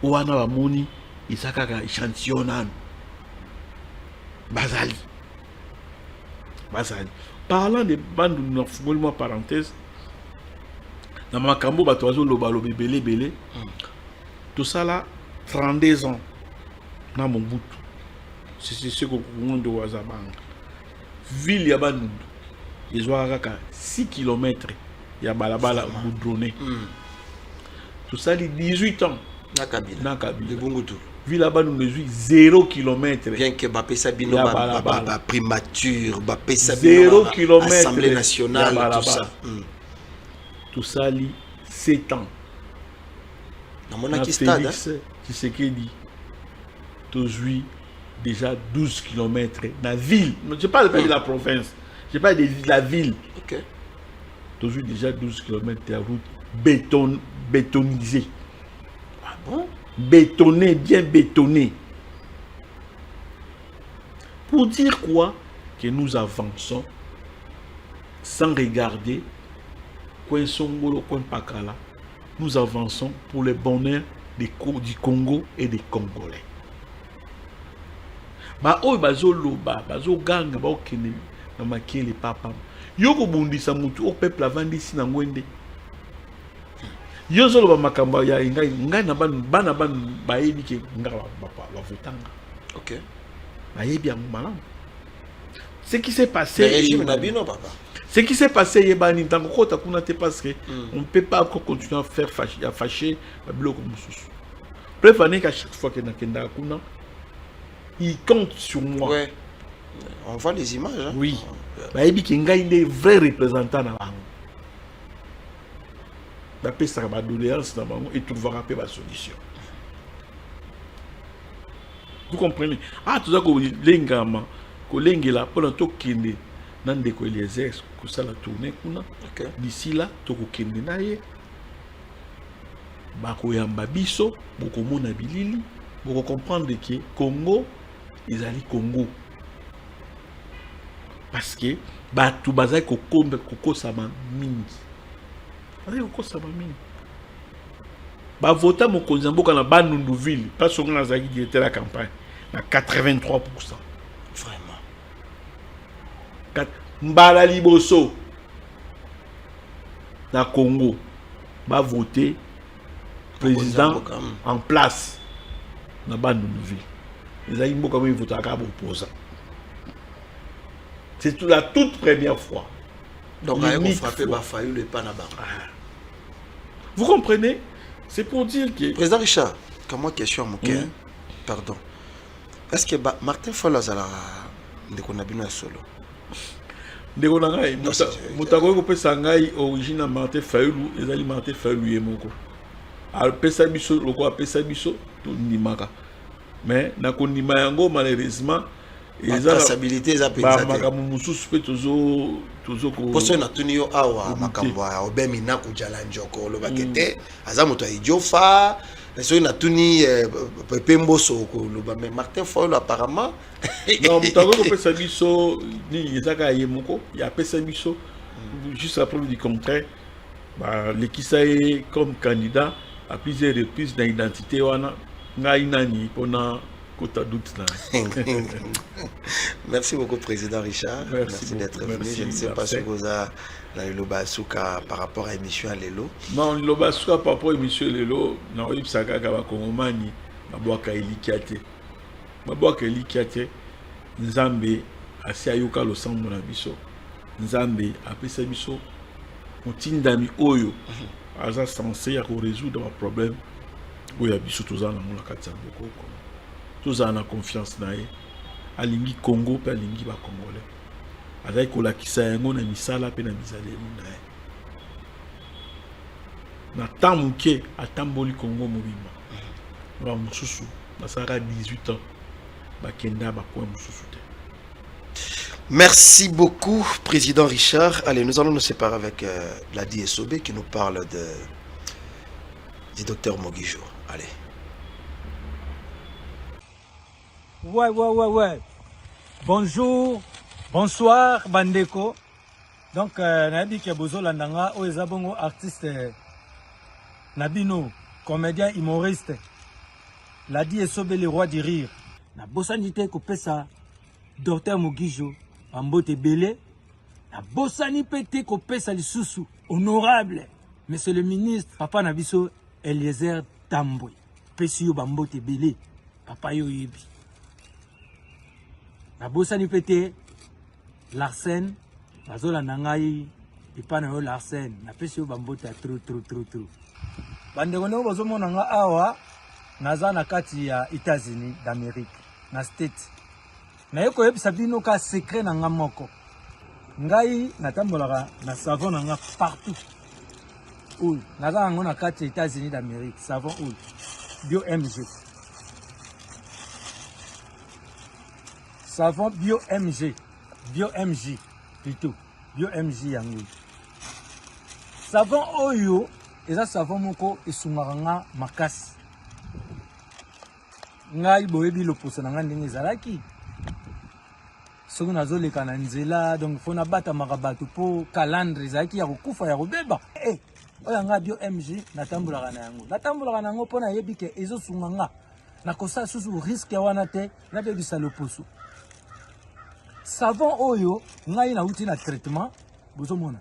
Wana bamoni isakaka échantillon Bazali. Parlant de Bandundu, moi parenthèse, dans ma cambo batoazo lobalo belé. Tout ça là 32 ans na Mobutu. C'est ce que monde wazabanga. Ville ya Bandundu. Ils ont 6 km ya balabala goudronné. Tout ça les 18 ans na Kabila. De Bungutu. Ville là-bas nous mesure 0 km. Bien que Bapé Sabino primature, Bapé 0 km Assemblée nationale, tout ça. Tout ça, 7 ans. Dans mon stade, Tshisekedi, aujourd'hui, déjà 12 km dans la ville. Je ne parle pas de la province, je parle de la ville. Ok. Aujourd'hui, déjà 12 km de route bétonisée. Ah bon? Bétonné, bien bétonné. Pour dire quoi? Que nous avançons sans regarder coin Songolo, coin Pakala, nous avançons pour le bonheur du Congo et des Congolais. Ba oyo bazo loba, bazo ganga, ba okene na makele papa. Yoko bundisa mutu o peuple avandisi na ngwende. Yo zo loba makamba ya ngai na bana bayebi ke ngala ba votanga. OK. Bayebi ya malamu. Ce qui s'est passé, papa. Ce qui s'est passé, yebani tango kota kuna te parce que on ne peut pas encore continuer à faire fâcher à bloc comme ça. Prévenez qu'à chaque fois que na kenda kuna, il compte sur moi. Ouais. On voit les images. Hein? Oui. Bayebi ki ngai des vrais représentants na bango. Ba pesa ba doléance na bango et tout va rappeler la solution. Vous comprenez? Ah, tout ça ko lengama, ko lengela pendant to kende nan de ko Eliezer ko sala tourner kuna. OK. D'ici là, to ko kende na ye. Ba ko yamba biso, boko mona bilili, boko comprendre que Congo ezali Congo. Parce que batu bazai ko kombe koko sama mingi. Bazai koko sama mingi. Ba vota mo konzamboka na Bandunduville, pas songa na zaki directeur la campagne na 83%. Vraiment. Mbala liboso na Congo ba voter président en place na Bandunduville. Ezali mboka mo vota ka opposant. C'est la toute première fois. Donc, on frappé Bafayu le Panaba. Vous comprenez? C'est pour dire que... Président Richard, comme moi, question à mon cœur. Pardon. Est-ce que Martin Fayulu a des connabino solo? Des connabino. Moutago ko pesa ngai origine Martin Fayulu, ezali Martin Fayulu yemoko. Al pesa biso loko pesa biso to ndimaka. Mais na kondima yango malheureusement la traçabilité est apaisée. Makambo mususu pe tozo ko poso na tunio awa makambo ya obemina kujala njoko lo bakete aza moto idiofa so na tuni pemboso ko lo ba mais Martin Fayulu apparemment non mutago ko pesa biso ni ezaka yemoko ya pesa biso juste la preuve du contraire ba lekisaye comme candidat à plusieurs reprises dans l'identité wana ngai nani pona. Merci beaucoup, Président Richard. Merci d'être venu. Je ne sais pas ce que vous avez le Lobasuka par rapport à l'émission à Lelo. Non, le Lobasuka par rapport à l'émission Lelo, non, il s'agit de Kongomani, Maboaka Elikiate. Maboaka Elikiate, Nzambe, Asiayoka lo sang mon abisso. Nzambe, après ça, bisso, on tindami Oyo, Aza censé résoudre un problème où il y a bisso tous en la Katsamboko. Tous en a confiance na ye alingi Congo pe alingi ba Congolais avec la kisa yango na misala pe na bizaleli na ye na tamuke atamboli Congo mobima ba mususu basaka 18 ans ba kenda ba point mususu te. Merci beaucoup, Président Richard. Allez, nous allons nous séparer avec la DSOB qui nous parle du docteur Mogijo. Allez. Ouais. Bonjour, bonsoir, Bandeko. Donc, Nabi Kiabozo Landanga, Oezabongo, artiste, Nabino, comédien humoriste. La DSOB, le roi du rire. Na bosanité kopesa, docteur Mogijo, Ambote Belé. Na bosani pete kopesa lisusu, honorable. Monsieur le ministre, Papa Nabiso, Eliezer Tambwe. Pesio Bambote Belé. Papa Yoyebi. Na bosani pete Larsen bazola nangai ipana yo Larsen na pesi yo bambota trop bandeko ndeko bazomona nga awa naza na kati ya États-Unis d'Amérique na state na yeko yebisa bino ka secret na nga moko ngai natambolaka na savon na nga partout oul naza ngo na kati ya États-Unis d'Amérique savon oul Bio MG. Savon Bio MG plutôt Bio MG yango. Savon oyo eza savon moko esungaka makasi. Ngai boyebi loposo na nga ndenge ezalaki. soki nazoleka na nzela donc fo nabatamaka bato mpo calandre ezalaki ya kokufa ya kobeba oyo nga bio mg natambolaka na yango mpo nayebi ke ezosunga nga nakosala susu riske wana te nabebisa loposo savon oyo ngai nauti na traitement bozomona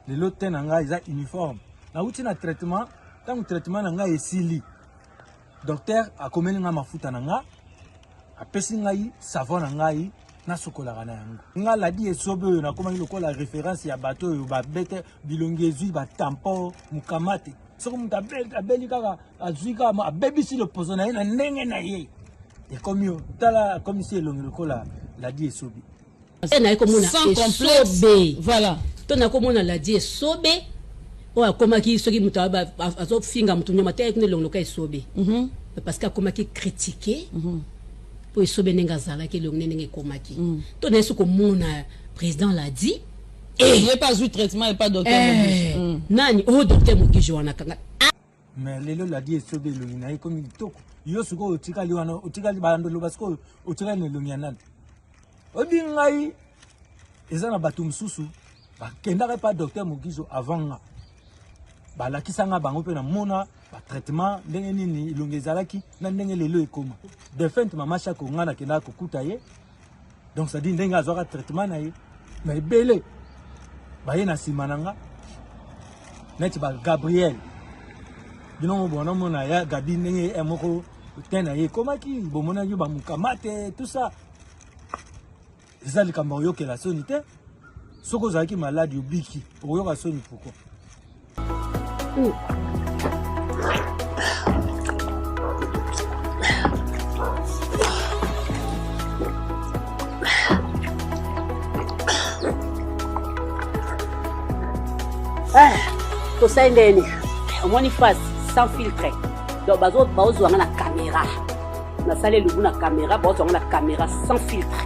lelo te na ngai eza uniforme nauti na traitement ntango traitement na ngai esili docteur akomeli nga mafuta na nga apesi ngai savon na ngai nasokolaka na yango nga ladi esobe oyo nakomaki lokola référence ya bato oyo babete bilongi ezwi batampo mukamate soki moto abeli kaka azwi kaka abebisi loposo na ye na ndenge na ye ekomi o tala komisi elongi lokola ladi esobe naye komona esobe voilà to nakomona ladi esobe oyo akomaki soki moto azofinga moto nyama te ekuna elongi loka esobe parce que akomaki critiqué pour esobe ndenge azalaki elongi ndenge ekomaki to naye soki komona président l'a dit il n'est pas eu traitement et pas docteur Mogijo nani docteur Mogijo wana kanga mais lelo ladi esobe elongi na ye komi kitoko yo sikoyo otikali wana otikali bandolo basikoyo otikali na elongi ya nani obi ngai eza na bato mosusu bakendaka pa docteur Mogijo avant nga balakisanga bango mpe na mona batraitement ndenge nini elongi ezalaki na ndenge lelo ekoma defente mama shako nga nakendaka kokuta ye donc ça dit ndenge azwaka traitement na ye mais ebele baye na nsima na nga neti Gabriel bino bona mona ya gabi ndenge moko te na ye ekomaki bomona yo bamukamate tout ça eza likambo oyokela soni te soki ozalaki maladi obiki okoyoka soni pourquoi tosali ndeni omoni face sans filtre donc bazozwanga na caméra nasali elubu na caméra bazozwanga na caméra sans filtre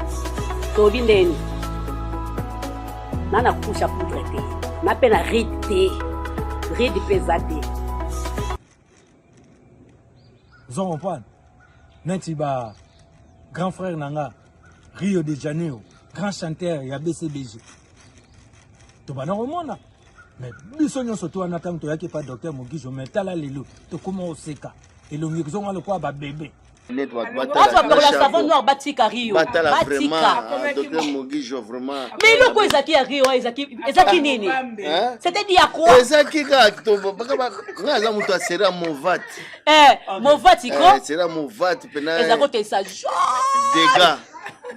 tobi ndeni nana kusha poudre te nape na ride te ride peza te ozokomprendre neti ba grand frère nanga Rio de Janeiro grand chanteur ya BCBG tobana komona mais biso nyonso to wana ntango toyaki pa docteur Mogijo mais tala lelo tokoma oseka elongi kozonga lokola babebe la savon noir batika Rio batika docteur Mogijo vraiment mais loko ezaki ya Rio ezaki nini c'était dit à quoi ezaki kakto baka ngaza mutu asera movati movati ko sera movati pena ezako te sa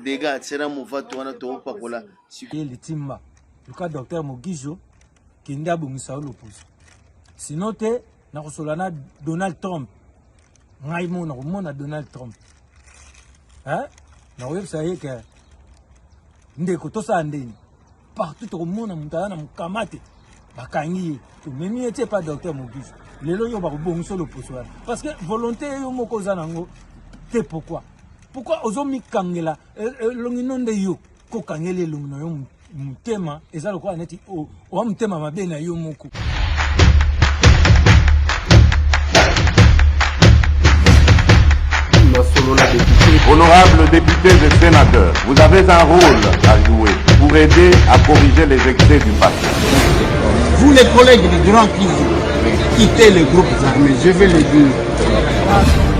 dega sera movati wana to pakola sikeli timba luka docteur Mogijo kindi abongisa loposo sino te nakosola na Donald Trump ngai mona komona Donald Trump nakoyebisa ye ke ndeko tosala ndeni partout tokomona moto aza na mokamate bakangi ye tomemi ye te pa docteur Mogijo lelo yo bakobongisa loposo wana parce que volonté yo moko oza nango te pourquoi ozomikangela elongi no nde yo kokangela elongi na yo mutema eza lokola neti owa mutema mabe na yo moko. Honorables députés et sénateurs, vous avez un rôle à jouer pour aider à corriger les excès du passé. Vous les collègues du Grand Kivu, quittez les groupes armés, je vais le dire.